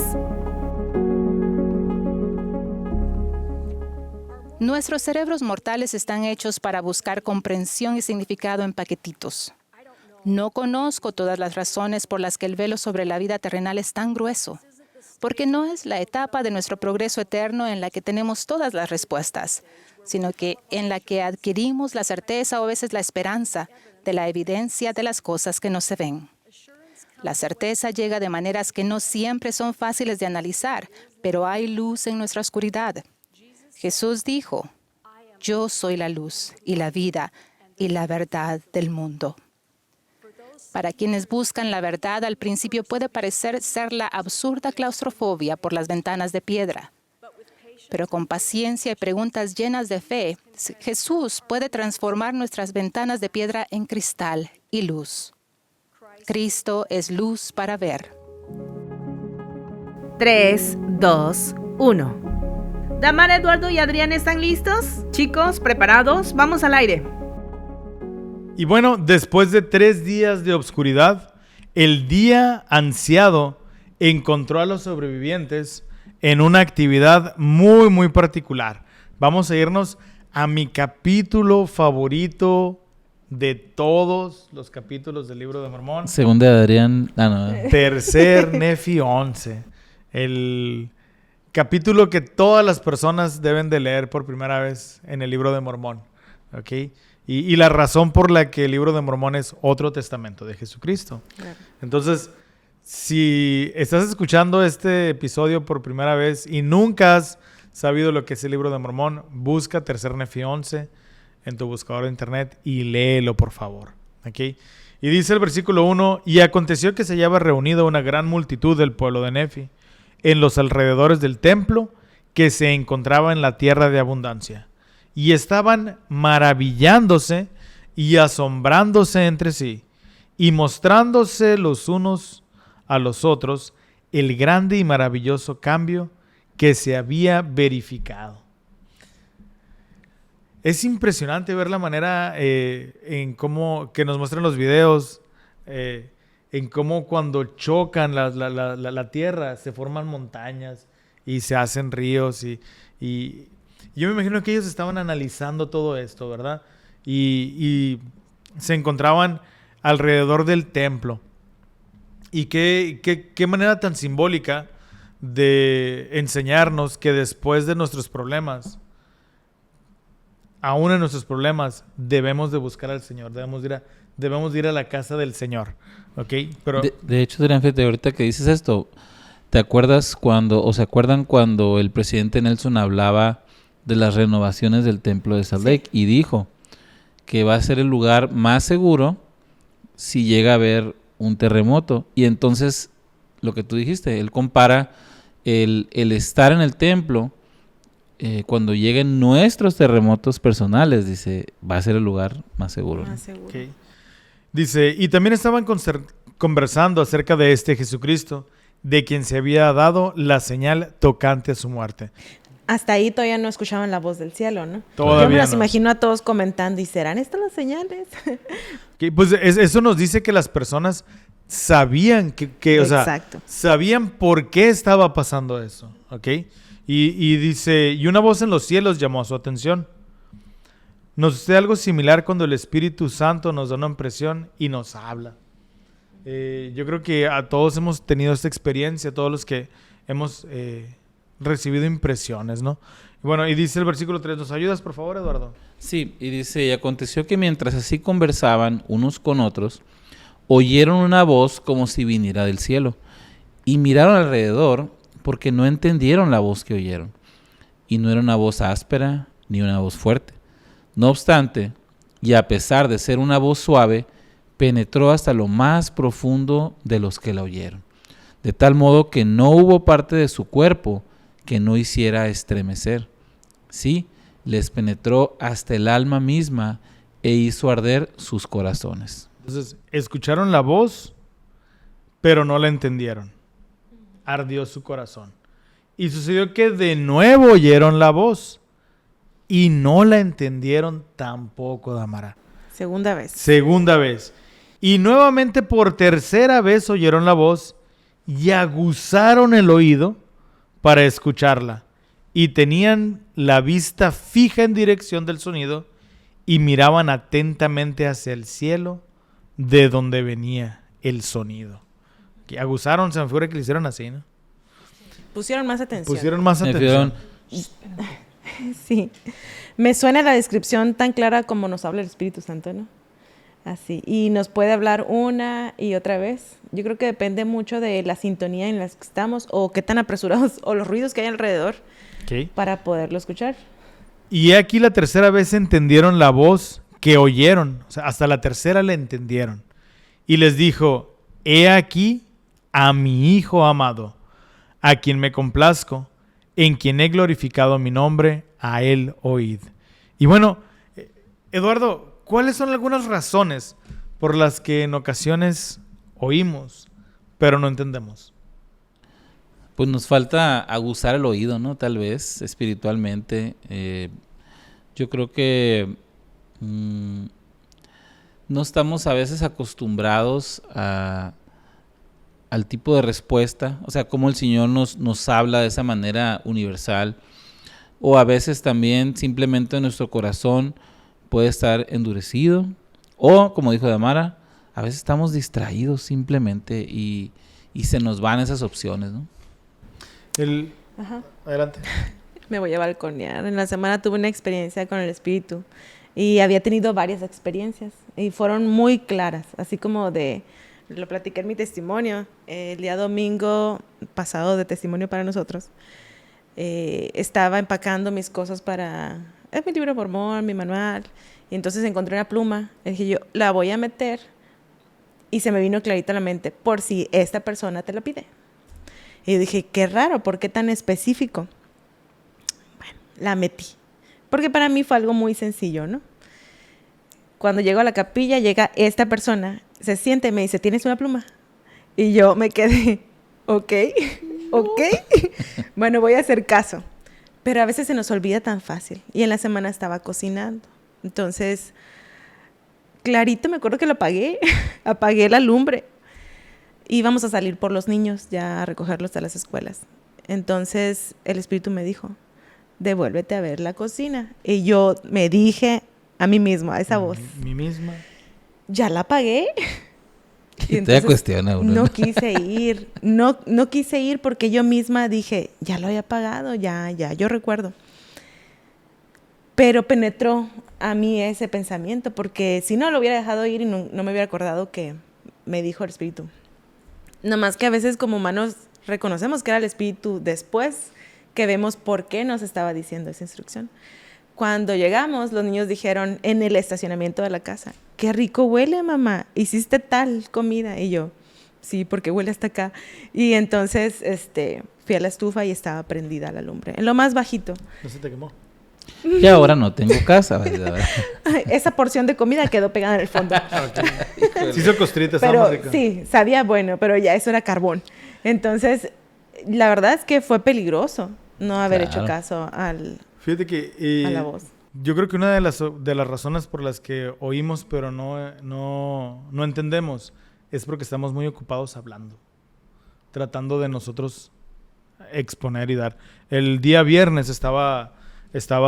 Nuestros cerebros mortales están hechos para buscar comprensión y significado en paquetitos. No conozco todas las razones por las que el velo sobre la vida terrenal es tan grueso, porque no es la etapa de nuestro progreso eterno en la que tenemos todas las respuestas, sino que en la que adquirimos la certeza o a veces la esperanza de la evidencia de las cosas que no se ven. La certeza llega de maneras que no siempre son fáciles de analizar, pero hay luz en nuestra oscuridad. Jesús dijo, yo soy la luz y la vida y la verdad del mundo. Para quienes buscan la verdad, al principio puede parecer ser la absurda claustrofobia por las ventanas de piedra. Pero con paciencia y preguntas llenas de fe, Jesús puede transformar nuestras ventanas de piedra en cristal y luz. Cristo es luz para ver. 3, 2, 1. Damara, Eduardo y Adrián, ¿están listos? Chicos, ¿preparados? Vamos al aire. Y bueno, después de 3 días de obscuridad, el día ansiado encontró a los sobrevivientes en una actividad muy, muy particular. Vamos a irnos a mi capítulo favorito de todos los capítulos del Libro de Mormón. Segunda de Adrián. Tercer Nefi 11. El capítulo que todas las personas deben de leer por primera vez en el Libro de Mormón. ¿Ok? Y la razón por la que el Libro de Mormón es otro testamento de Jesucristo. Claro. Entonces, si estás escuchando este episodio por primera vez y nunca has sabido lo que es el Libro de Mormón, busca Tercer Nefi 11 en tu buscador de internet y léelo, por favor. ¿Okay? Y dice el versículo 1, y aconteció que se hallaba reunida una gran multitud del pueblo de Nefi en los alrededores del templo que se encontraba en la tierra de abundancia. Y estaban maravillándose y asombrándose entre sí, y mostrándose los unos a los otros el grande y maravilloso cambio que se había verificado. Es impresionante ver la manera en cómo que nos muestran los videos, en cómo cuando chocan la tierra se forman montañas y se hacen ríos. Y yo me imagino que ellos estaban analizando todo esto, ¿verdad? Y se encontraban alrededor del templo. Y qué manera tan simbólica de enseñarnos que después de nuestros problemas, aún en nuestros problemas, debemos de buscar al Señor, debemos de ir a la casa del Señor, ¿ok? Pero De hecho, Adrián, fíjate, ahorita que dices esto, ¿te acuerdas se acuerdan cuando el presidente Nelson hablaba de las renovaciones del templo de Salt Lake? Y dijo que va a ser el lugar más seguro si llega a haber un terremoto. Y entonces, lo que tú dijiste, él compara el estar en el templo cuando lleguen nuestros terremotos personales, dice, va a ser el lugar más seguro. Más seguro. okay. Dice, y también estaban conversando acerca de este Jesucristo, de quien se había dado la señal tocante a su muerte. Hasta ahí todavía no escuchaban la voz del cielo, ¿no? Todavía Yo me las no. imagino a todos comentando, ¿y serán estas las señales? Okay, pues eso nos dice que las personas sabían o sea, Exacto. sabían por qué estaba pasando eso, ¿ok? Y dice, y una voz en los cielos llamó a su atención. Nos sucede algo similar cuando el Espíritu Santo nos da una impresión y nos habla. Yo creo que a todos hemos tenido esta experiencia, todos los que hemos recibido impresiones, ¿no? Bueno, y dice el versículo 3, ¿nos ayudas, por favor, Eduardo? Sí, y dice, y aconteció que mientras así conversaban unos con otros, oyeron una voz como si viniera del cielo, y miraron alrededor porque no entendieron la voz que oyeron. Y no era una voz áspera ni una voz fuerte. No obstante, y a pesar de ser una voz suave, penetró hasta lo más profundo de los que la oyeron, de tal modo que no hubo parte de su cuerpo que no hiciera estremecer. Sí, les penetró hasta el alma misma e hizo arder sus corazones. Entonces, escucharon la voz, pero no la entendieron. Ardió su corazón. Y sucedió que de nuevo oyeron la voz y no la entendieron tampoco, Damara. Segunda vez. Segunda vez. Y nuevamente por tercera vez oyeron la voz y aguzaron el oído para escucharla. Y tenían la vista fija en dirección del sonido y miraban atentamente hacia el cielo de donde venía el sonido. Que aguzaron, se me figura que le hicieron así, ¿no? Pusieron más atención. Pusieron más Me atención. Sí. Me suena la descripción tan clara como nos habla el Espíritu Santo, ¿no? Así. Y nos puede hablar una y otra vez. Yo creo que depende mucho de la sintonía en la que estamos o qué tan apresurados o los ruidos que hay alrededor Okay. para poderlo escuchar. Y aquí la tercera vez entendieron la voz que oyeron. O sea, hasta la tercera la entendieron. Y les dijo, he aquí a mi Hijo amado, a quien me complazco, en quien he glorificado mi nombre, a él oíd. Y bueno, Eduardo, ¿cuáles son algunas razones por las que en ocasiones oímos, pero no entendemos? Pues nos falta aguzar el oído, ¿no? Tal vez espiritualmente. Yo creo que no estamos a veces acostumbrados al tipo de respuesta, o sea, cómo el Señor nos habla de esa manera universal, o a veces también simplemente nuestro corazón puede estar endurecido, o como dijo Damara, a veces estamos distraídos simplemente y se nos van esas opciones, ¿no? Ajá. Adelante. Me voy a balconear. En la semana tuve una experiencia con el Espíritu y había tenido varias experiencias y fueron muy claras, así como lo platiqué en mi testimonio, el día domingo pasado de testimonio para nosotros. Estaba empacando mis cosas para mi libro de mormón, mi manual, y entonces encontré una pluma. Y dije yo, la voy a meter Y se me vino clarito a la mente, por si esta persona te lo pide. Y yo dije, qué raro, ¿por qué tan específico? Bueno, la metí. Porque para mí fue algo muy sencillo, ¿no? Cuando llego a la capilla, llega esta persona, se siente y me dice, ¿tienes una pluma? Y yo me quedé, ok. Bueno, voy a hacer caso. Pero a veces se nos olvida tan fácil. Y en la semana estaba cocinando. Entonces, clarito me acuerdo que lo apagué. Apagué la lumbre. Íbamos a salir por los niños ya a recogerlos de las escuelas. Entonces el Espíritu me dijo, devuélvete a ver la cocina. Y yo me dije a mí mismo, a esa voz, mí misma. ya la apagué. Y te cuestiona uno. No quise ir. No quise ir porque yo misma dije, ya lo había apagado, ya, yo recuerdo. Pero penetró a mí ese pensamiento, porque si no lo hubiera dejado ir y no me hubiera acordado que me dijo el Espíritu. Nomás que a veces como humanos reconocemos que era el Espíritu después que vemos por qué nos estaba diciendo esa instrucción. Cuando llegamos, los niños dijeron en el estacionamiento de la casa, qué rico huele, mamá, hiciste tal comida. Y yo, sí, porque huele hasta acá. Y entonces fui a la estufa y estaba prendida la lumbre, en lo más bajito. ¿No se te quemó? Y ahora no tengo casa, ¿verdad? Esa porción de comida quedó pegada en el fondo. Sí hizo costritas, Pero sí, sabía bueno, pero ya eso era carbón. Entonces, la verdad es que fue peligroso no haber hecho caso Fíjate que a la voz. Yo creo que una de las razones por las que oímos pero no entendemos es porque estamos muy ocupados hablando, tratando de nosotros exponer y dar. El día viernes estaba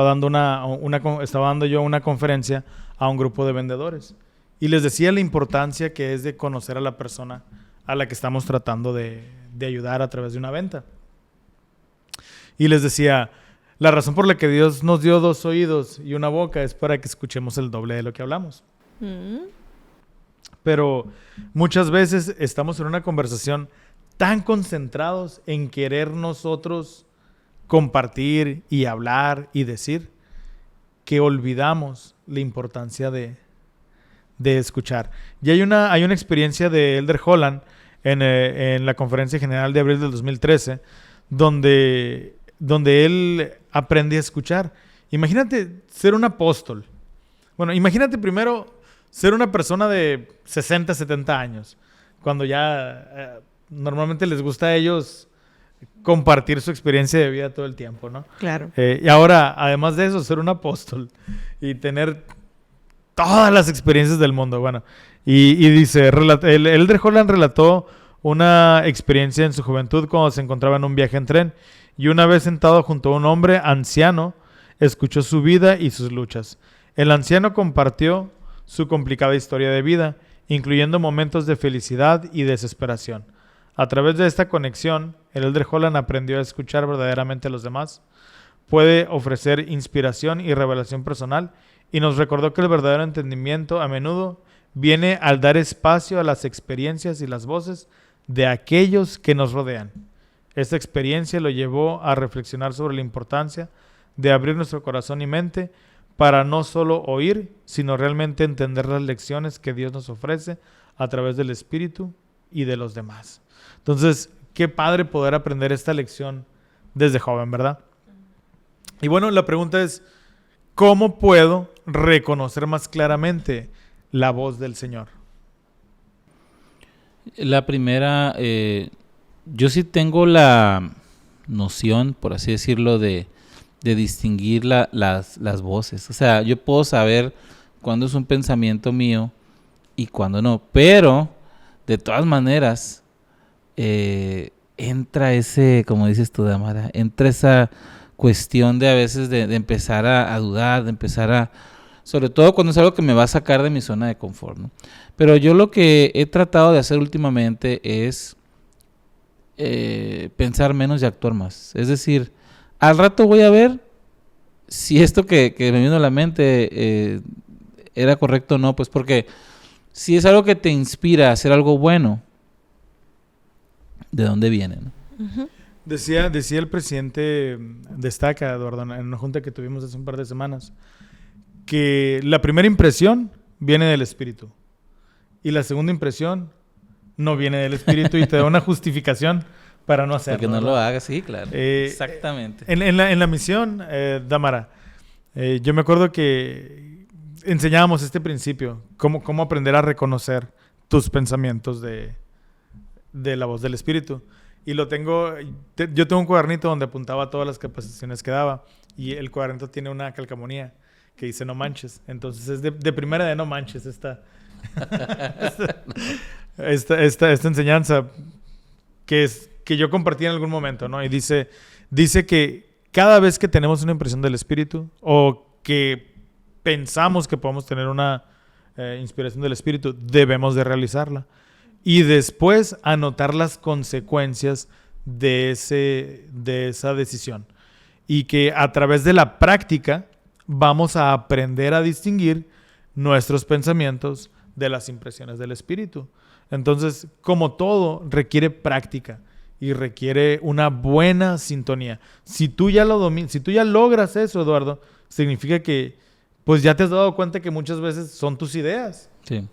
dando yo una conferencia a un grupo de vendedores y les decía la importancia que es de conocer a la persona a la que estamos tratando de ayudar a través de una venta. Y les decía, la razón por la que Dios nos dio 2 oídos y una boca es para que escuchemos el doble de lo que hablamos. Pero muchas veces estamos en una conversación tan concentrados en querer nosotros compartir y hablar y decir que olvidamos la importancia de escuchar. Y hay una experiencia de Elder Holland en la Conferencia General de abril del 2013 donde él aprende a escuchar. Imagínate ser un apóstol. Bueno, imagínate primero ser una persona de 60, 70 años, cuando ya normalmente les gusta a ellos compartir su experiencia de vida todo el tiempo, ¿no? Claro. Y ahora, además de eso, ser un apóstol y tener todas las experiencias del mundo. Bueno, y dice, el Elder Holland relató una experiencia en su juventud cuando se encontraba en un viaje en tren y una vez sentado junto a un hombre anciano, escuchó su vida y sus luchas. El anciano compartió su complicada historia de vida, incluyendo momentos de felicidad y desesperación. A través de esta conexión, el Elder Holland aprendió a escuchar verdaderamente a los demás, puede ofrecer inspiración y revelación personal, y nos recordó que el verdadero entendimiento a menudo viene al dar espacio a las experiencias y las voces de aquellos que nos rodean. Esta experiencia lo llevó a reflexionar sobre la importancia de abrir nuestro corazón y mente para no solo oír, sino realmente entender las lecciones que Dios nos ofrece a través del Espíritu y de los demás. Entonces, qué padre poder aprender esta lección desde joven, ¿verdad? Y bueno, la pregunta es, ¿cómo puedo reconocer más claramente la voz del Señor? La primera, yo sí tengo la noción, por así decirlo, de distinguir las voces. O sea, yo puedo saber cuándo es un pensamiento mío y cuándo no. Pero, de todas maneras, entra ese, como dices tú, Damara, entra esa cuestión de a veces de empezar a dudar, de empezar a... Sobre todo cuando es algo que me va a sacar de mi zona de confort, ¿no? Pero yo lo que he tratado de hacer últimamente es pensar menos y actuar más. Es decir, al rato voy a ver si esto que me vino a la mente era correcto o no. Pues porque si es algo que te inspira a hacer algo bueno, ¿de dónde viene, no? Uh-huh. Decía el presidente Destaca, Eduardo, en una junta que tuvimos hace un par de semanas, que la primera impresión viene del espíritu y la segunda impresión no viene del Espíritu y te da una justificación para no hacerlo. Porque no ¿verdad? lo hagas, sí, claro. Exactamente. En la misión, Damara, yo me acuerdo que enseñábamos este principio, cómo aprender a reconocer tus pensamientos de la voz del Espíritu. Y yo tengo un cuadernito donde apuntaba todas las capacitaciones que daba. Y el cuadernito tiene una calcamonía que dice no manches. Entonces es de primera de no manches esta enseñanza que yo compartí en algún momento, ¿no? Y dice que cada vez que tenemos una impresión del Espíritu o que pensamos que podemos tener una inspiración del Espíritu, debemos de realizarla. Y después anotar las consecuencias de esa decisión. Y que a través de la práctica vamos a aprender a distinguir nuestros pensamientos de las impresiones del Espíritu. Entonces, como todo, requiere práctica y requiere una buena sintonía. Si tú ya logras eso, Eduardo, significa que pues ya te has dado cuenta que muchas veces son tus ideas. Sí.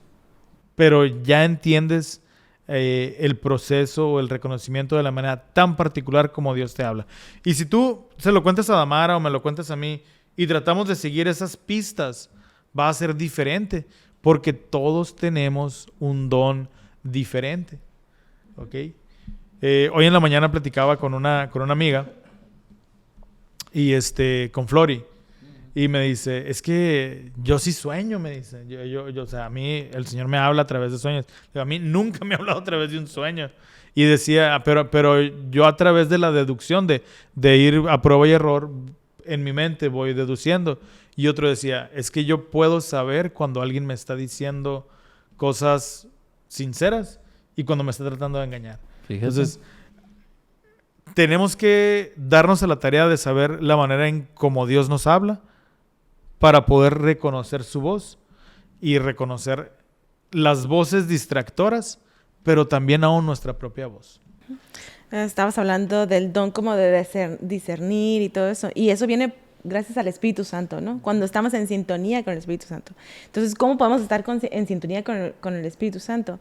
Pero ya entiendes el proceso o el reconocimiento de la manera tan particular como Dios te habla. Y si tú se lo cuentas a Damara o me lo cuentas a mí y tratamos de seguir esas pistas, va a ser diferente porque todos tenemos un don diferente. ¿Ok? Hoy en la mañana platicaba con una amiga y con Flori. Y me dice, es que yo sí sueño, me dice. O sea, a mí el Señor me habla a través de sueños. A mí nunca me ha hablado a través de un sueño. Y decía, pero yo a través de la deducción, de ir a prueba y error, en mi mente voy deduciendo. Y otro decía, es que yo puedo saber cuando alguien me está diciendo cosas sinceras y cuando me está tratando de engañar. Fíjate. Entonces, tenemos que darnos a la tarea de saber la manera en cómo Dios nos habla, para poder reconocer su voz y reconocer las voces distractoras, pero también aún nuestra propia voz. Estabas hablando del don como de discernir y todo eso, y eso viene gracias al Espíritu Santo, ¿no? Cuando estamos en sintonía con el Espíritu Santo. Entonces, ¿cómo podemos estar en sintonía con el Espíritu Santo?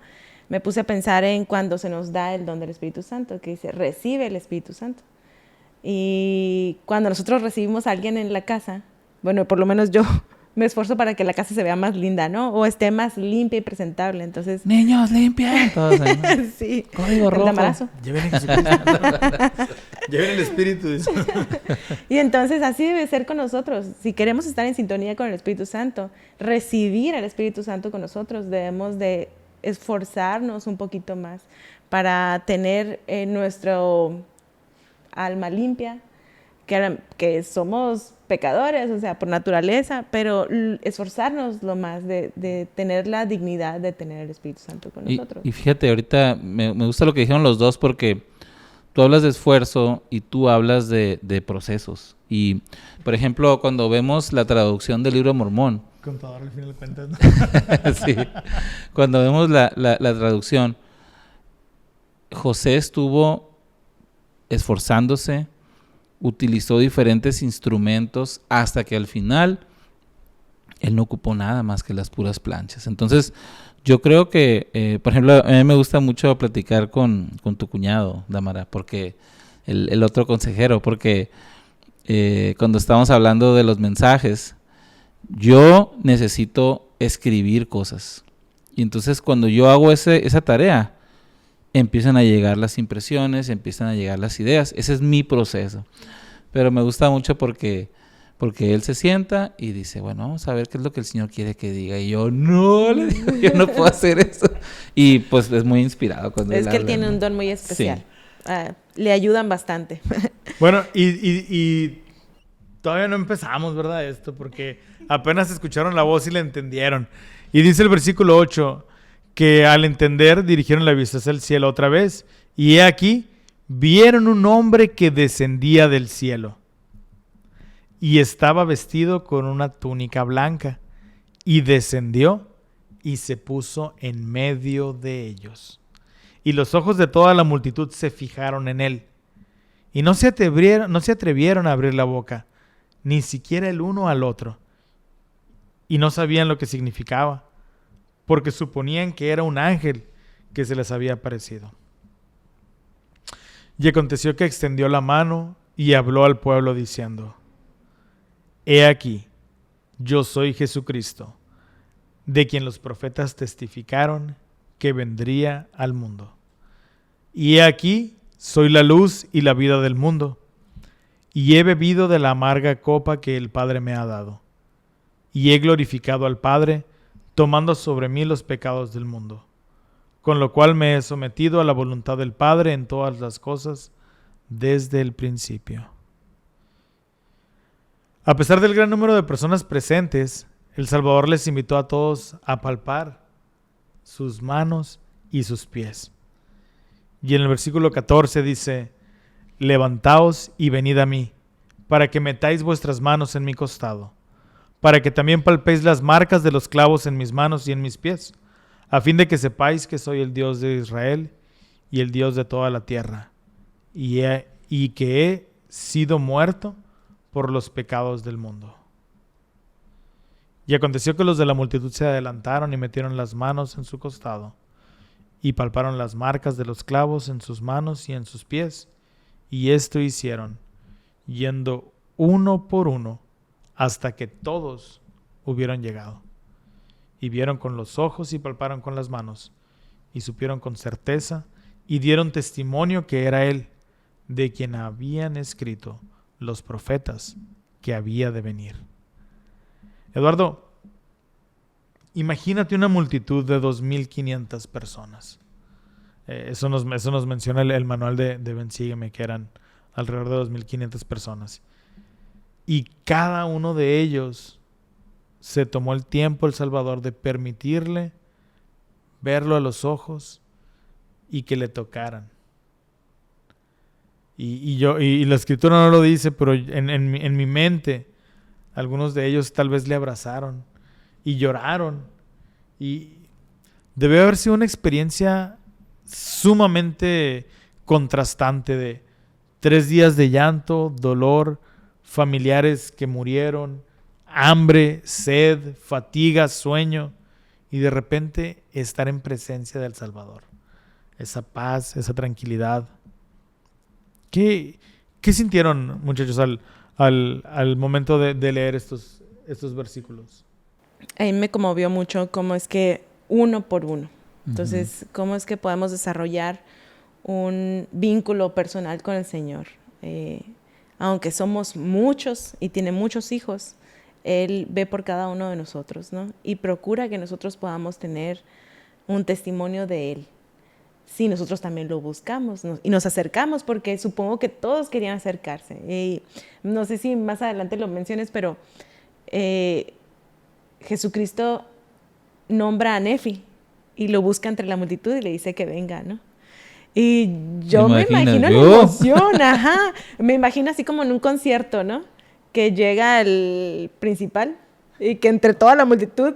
Me puse a pensar en cuando se nos da el don del Espíritu Santo, que dice, recibe el Espíritu Santo. Y cuando nosotros recibimos a alguien en la casa, bueno, por lo menos yo me esfuerzo para que la casa se vea más linda, ¿no? O esté más limpia y presentable. Entonces, niños, limpia. Todos ahí, ¿no? sí. Código rojo. Lleven Jesucristo. Lleven el Espíritu. Y entonces así debe ser con nosotros. Si queremos estar en sintonía con el Espíritu Santo, recibir al Espíritu Santo con nosotros, debemos de esforzarnos un poquito más para tener nuestro alma limpia, que somos pecadores, o sea, por naturaleza, pero esforzarnos lo más de tener la dignidad de tener el Espíritu Santo con nosotros. Y fíjate, ahorita me gusta lo que dijeron los dos porque tú hablas de esfuerzo y tú hablas de procesos. Y, por ejemplo, cuando vemos la traducción del Libro de Mormón, Contador al final de cuentas, ¿no? sí, cuando vemos la traducción, José estuvo esforzándose, utilizó diferentes instrumentos hasta que al final él no ocupó nada más que las puras planchas. Entonces, yo creo que, por ejemplo, a mí me gusta mucho platicar con tu cuñado, Damara, porque el otro consejero, porque cuando estamos hablando de los mensajes, yo necesito escribir cosas. Y entonces, cuando yo hago esa tarea, empiezan a llegar las impresiones, empiezan a llegar las ideas. Ese es mi proceso. Pero me gusta mucho porque él se sienta y dice, bueno, vamos a ver qué es lo que el Señor quiere que diga. Y yo, no, le digo, yo no puedo hacer eso. Y pues es muy inspirado cuando Es él que él habla, tiene ¿no? un don muy especial. Sí. Le ayudan bastante. Bueno, y todavía no empezamos, ¿verdad? Esto, porque apenas escucharon la voz y la entendieron. Y dice el versículo 8, que al entender dirigieron la vista hacia el cielo otra vez, y he aquí, vieron un hombre que descendía del cielo, y estaba vestido con una túnica blanca, y descendió y se puso en medio de ellos. Y los ojos de toda la multitud se fijaron en él, y no se atrevieron a abrir la boca, ni siquiera el uno al otro, y no sabían lo que significaba, porque suponían que era un ángel que se les había aparecido. Y aconteció que extendió la mano y habló al pueblo diciendo: He aquí, yo soy Jesucristo, de quien los profetas testificaron que vendría al mundo. Y he aquí, soy la luz y la vida del mundo, y he bebido de la amarga copa que el Padre me ha dado, y he glorificado al Padre, tomando sobre mí los pecados del mundo, con lo cual me he sometido a la voluntad del Padre en todas las cosas desde el principio. A pesar del gran número de personas presentes, el Salvador les invitó a todos a palpar sus manos y sus pies. Y en el versículo 14 dice: Levantaos y venid a mí, para que metáis vuestras manos en mi costado, para que también palpéis las marcas de los clavos en mis manos y en mis pies, a fin de que sepáis que soy el Dios de Israel y el Dios de toda la tierra, y que he sido muerto por los pecados del mundo. Y aconteció que los de la multitud se adelantaron y metieron las manos en su costado, y palparon las marcas de los clavos en sus manos y en sus pies, y esto hicieron, yendo uno por uno, hasta que todos hubieron llegado. Y vieron con los ojos y palparon con las manos, y supieron con certeza, y dieron testimonio que era Él, de quien habían escrito los profetas que había de venir. Eduardo, imagínate una multitud de 2,500 personas. Eso nos menciona el manual de Ven, Sígueme, que eran alrededor de 2,500 personas. Y cada uno de ellos se tomó el tiempo, el Salvador, de permitirle verlo a los ojos y que le tocaran. Y la Escritura no lo dice, pero en mi mente, algunos de ellos tal vez le abrazaron y lloraron. Y debe haber sido una experiencia sumamente contrastante de 3 días de llanto, dolor, familiares que murieron, hambre, sed, fatiga, sueño, y de repente estar en presencia del Salvador. Esa paz, esa tranquilidad. ¿Qué sintieron, muchachos, al momento de leer estos versículos? A mí me conmovió mucho cómo es que uno por uno. Entonces, cómo es que podemos desarrollar un vínculo personal con el Señor. Aunque somos muchos y tiene muchos hijos, Él ve por cada uno de nosotros, ¿no? Y procura que nosotros podamos tener un testimonio de Él. Si nosotros también lo buscamos, ¿no? Y nos acercamos, porque supongo que todos querían acercarse. Y no sé si más adelante lo menciones, pero Jesucristo nombra a Nefi y lo busca entre la multitud y le dice que venga, ¿no? Y yo me imagino la emoción, me imagino así como en un concierto, ¿no? Que llega el principal y que entre toda la multitud...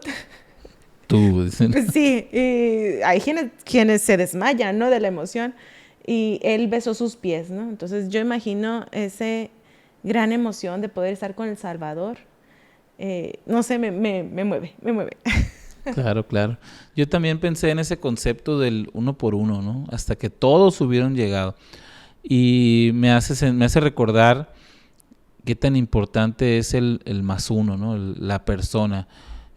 Tú. Sí, y hay quienes se desmayan, ¿no? De la emoción. Y él besó sus pies, ¿no? Entonces yo imagino esa gran emoción de poder estar con el Salvador. No sé, me mueve. Claro, claro. Yo también pensé en ese concepto del uno por uno, ¿no? Hasta que todos hubieron llegado. Y me hace recordar qué tan importante es el más uno, ¿no? La persona.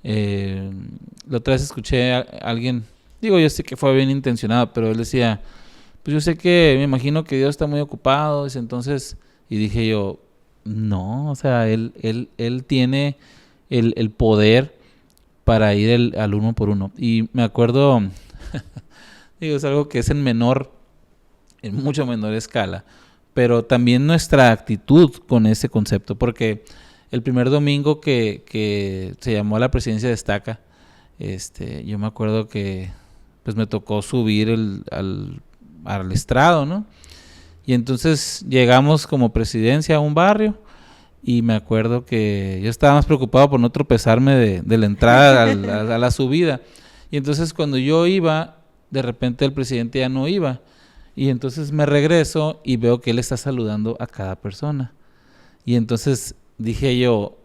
La otra vez escuché a alguien, yo sé que fue bien intencionado, pero él decía, pues yo sé que, me imagino que Dios está muy ocupado, entonces, y dije yo, no, o sea, él tiene el poder para ir al uno por uno. Y me acuerdo, es algo que es en mucho menor escala, pero también nuestra actitud con ese concepto, porque el primer domingo que se llamó a la presidencia de Estaca, yo me acuerdo que pues me tocó subir al estrado, ¿no? Y entonces llegamos como presidencia a un barrio y me acuerdo que yo estaba más preocupado por no tropezarme de la entrada a la subida. Y entonces cuando yo iba, de repente el presidente ya no iba. Y entonces me regreso y veo que él está saludando a cada persona. Y entonces dije yo,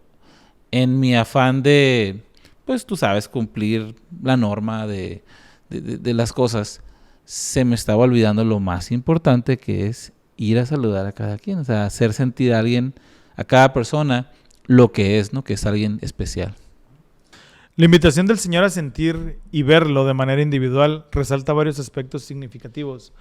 en mi afán de pues tú sabes, cumplir la norma de las cosas, se me estaba olvidando lo más importante, que es ir a saludar a cada quien, o sea, hacer sentir a alguien, a cada persona, lo que es, ¿no? Que es alguien especial. La invitación del Señor a sentir y verlo de manera individual resalta varios aspectos significativos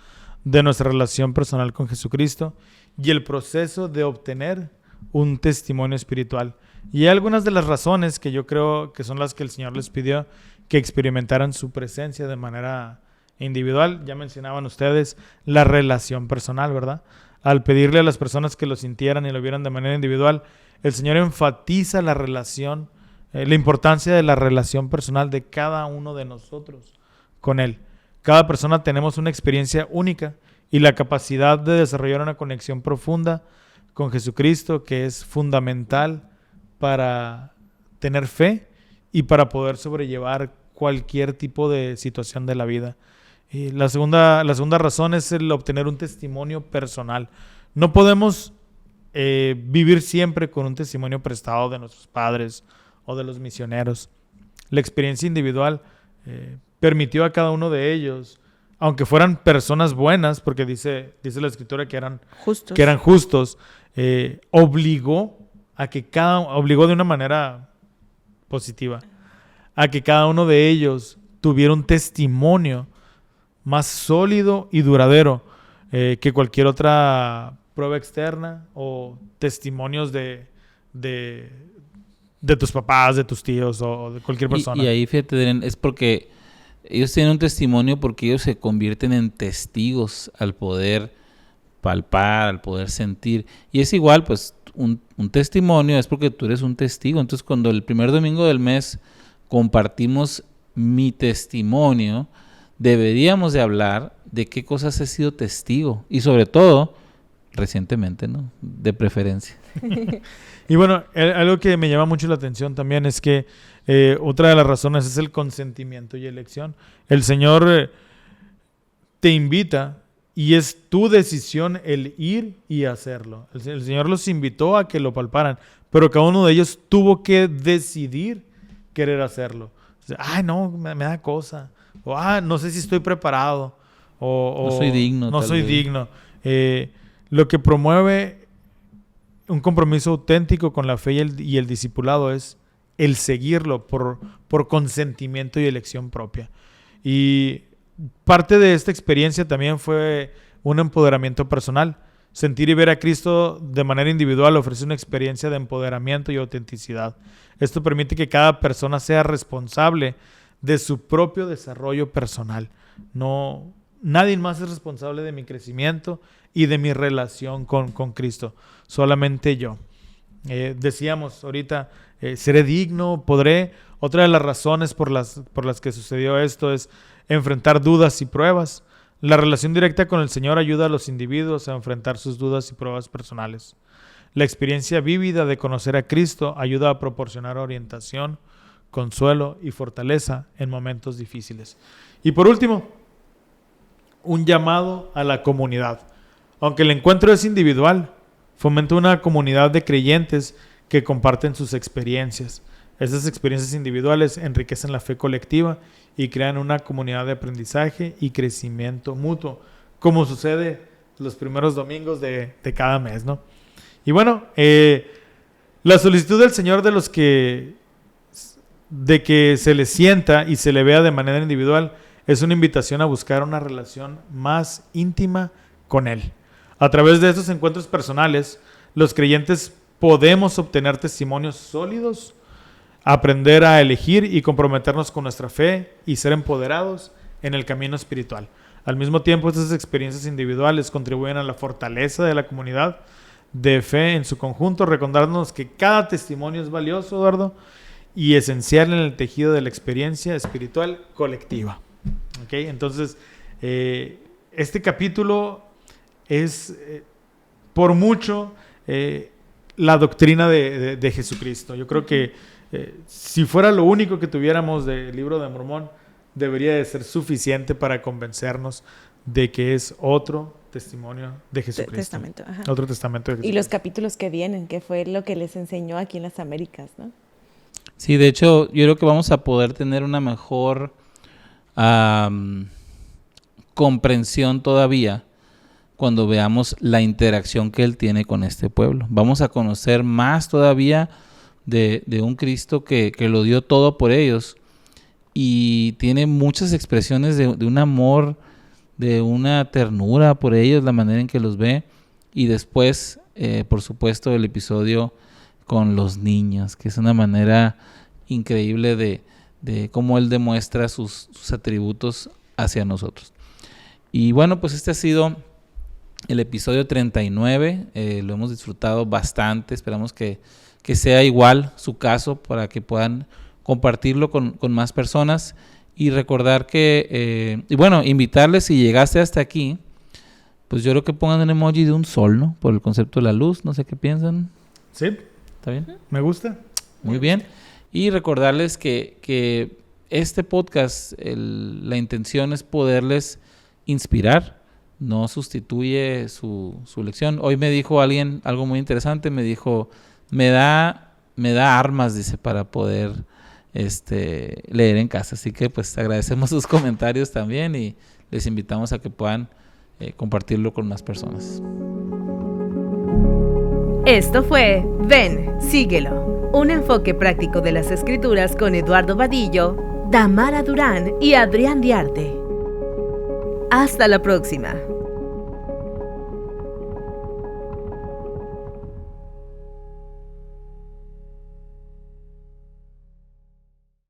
de nuestra relación personal con Jesucristo y el proceso de obtener un testimonio espiritual. Y hay algunas de las razones que yo creo que son las que el Señor les pidió que experimentaran su presencia de manera individual. Ya mencionaban ustedes la relación personal, ¿verdad? Al pedirle a las personas que lo sintieran y lo vieran de manera individual, el Señor enfatiza la relación, la importancia de la relación personal de cada uno de nosotros con Él. Cada persona tenemos una experiencia única y la capacidad de desarrollar una conexión profunda con Jesucristo, que es fundamental para tener fe y para poder sobrellevar cualquier tipo de situación de la vida. Y la segunda razón es el obtener un testimonio personal. No podemos vivir siempre con un testimonio prestado de nuestros padres o de los misioneros. La experiencia individual permitió a cada uno de ellos, aunque fueran personas buenas, porque dice la Escritura que eran justos, obligó de una manera positiva a que cada uno de ellos tuviera un testimonio más sólido y duradero que cualquier otra prueba externa o testimonios de tus papás, de tus tíos o de cualquier persona. Y ahí, fíjate, es porque ellos tienen un testimonio, porque ellos se convierten en testigos al poder palpar, al poder sentir. Y es igual, pues, un testimonio es porque tú eres un testigo. Entonces, cuando el primer domingo del mes compartimos mi testimonio, deberíamos de hablar de qué cosas he sido testigo. Y sobre todo, recientemente, ¿no? De preferencia. Y bueno, algo que me llama mucho la atención también es que otra de las razones es el consentimiento y elección. El Señor te invita y es tu decisión el ir y hacerlo. El Señor los invitó a que lo palparan, pero cada uno de ellos tuvo que decidir querer hacerlo. Ay, no, me da cosa. O, no sé si estoy preparado. O no soy digno. No soy digno. Lo que promueve un compromiso auténtico con la fe y el discipulado es el seguirlo por consentimiento y elección propia. Y parte de esta experiencia también fue un empoderamiento personal. Sentir y ver a Cristo de manera individual ofrece una experiencia de empoderamiento y autenticidad. Esto permite que cada persona sea responsable de su propio desarrollo personal. Nadie más es responsable de mi crecimiento y de mi relación con Cristo. Solamente yo. Decíamos ahorita, seré digno, podré. Otra de las razones por las que sucedió esto es enfrentar dudas y pruebas. La relación directa con el Señor ayuda a los individuos a enfrentar sus dudas y pruebas personales. La experiencia vívida de conocer a Cristo ayuda a proporcionar orientación, consuelo y fortaleza en momentos difíciles. Y por último, un llamado a la comunidad. Aunque el encuentro es individual, fomenta una comunidad de creyentes que comparten sus experiencias. Estas experiencias individuales enriquecen la fe colectiva y crean una comunidad de aprendizaje y crecimiento mutuo, como sucede los primeros domingos de cada mes, ¿no? Y bueno, la solicitud del Señor de que se le sienta y se le vea de manera individual es una invitación a buscar una relación más íntima con Él. A través de estos encuentros personales, los creyentes podemos obtener testimonios sólidos, aprender a elegir y comprometernos con nuestra fe y ser empoderados en el camino espiritual. Al mismo tiempo, estas experiencias individuales contribuyen a la fortaleza de la comunidad de fe en su conjunto, recordándonos que cada testimonio es valioso, Eduardo, y esencial en el tejido de la experiencia espiritual colectiva. ¿Okay? Entonces, este capítulo es por mucho la doctrina de Jesucristo. Yo creo que si fuera lo único que tuviéramos del libro de Mormón, debería de ser suficiente para convencernos de que es otro testimonio de Jesucristo. Testamento, ajá. Otro testamento de Jesucristo. Y los capítulos que vienen, que fue lo que les enseñó aquí en las Américas, ¿no? Sí, de hecho, yo creo que vamos a poder tener una mejor comprensión todavía cuando veamos la interacción que Él tiene con este pueblo. Vamos a conocer más todavía de un Cristo que lo dio todo por ellos y tiene muchas expresiones de un amor, de una ternura por ellos, la manera en que los ve. Y después, por supuesto, el episodio con los niños, que es una manera increíble de cómo Él demuestra sus atributos hacia nosotros. Y bueno, pues este ha sido el episodio 39. Lo hemos disfrutado bastante. Esperamos que sea igual su caso para que puedan compartirlo con más personas. Y recordar que, y bueno, invitarles, si llegaste hasta aquí, pues yo creo que pongan un emoji de un sol, ¿no? Por el concepto de la luz. No sé qué piensan. Sí. ¿Está bien? Me gusta. Muy bien. Y recordarles que este podcast, la intención es poderles inspirar, no sustituye su lección. Hoy me dijo alguien algo muy interesante, me dijo, me da armas, dice, para poder leer en casa. Así que pues agradecemos sus comentarios también y les invitamos a que puedan compartirlo con más personas. Esto fue Ven, síguelo. Un enfoque práctico de las Escrituras con Eduardo Vadillo, Damara Durán y Adrián Diarte. Hasta la próxima.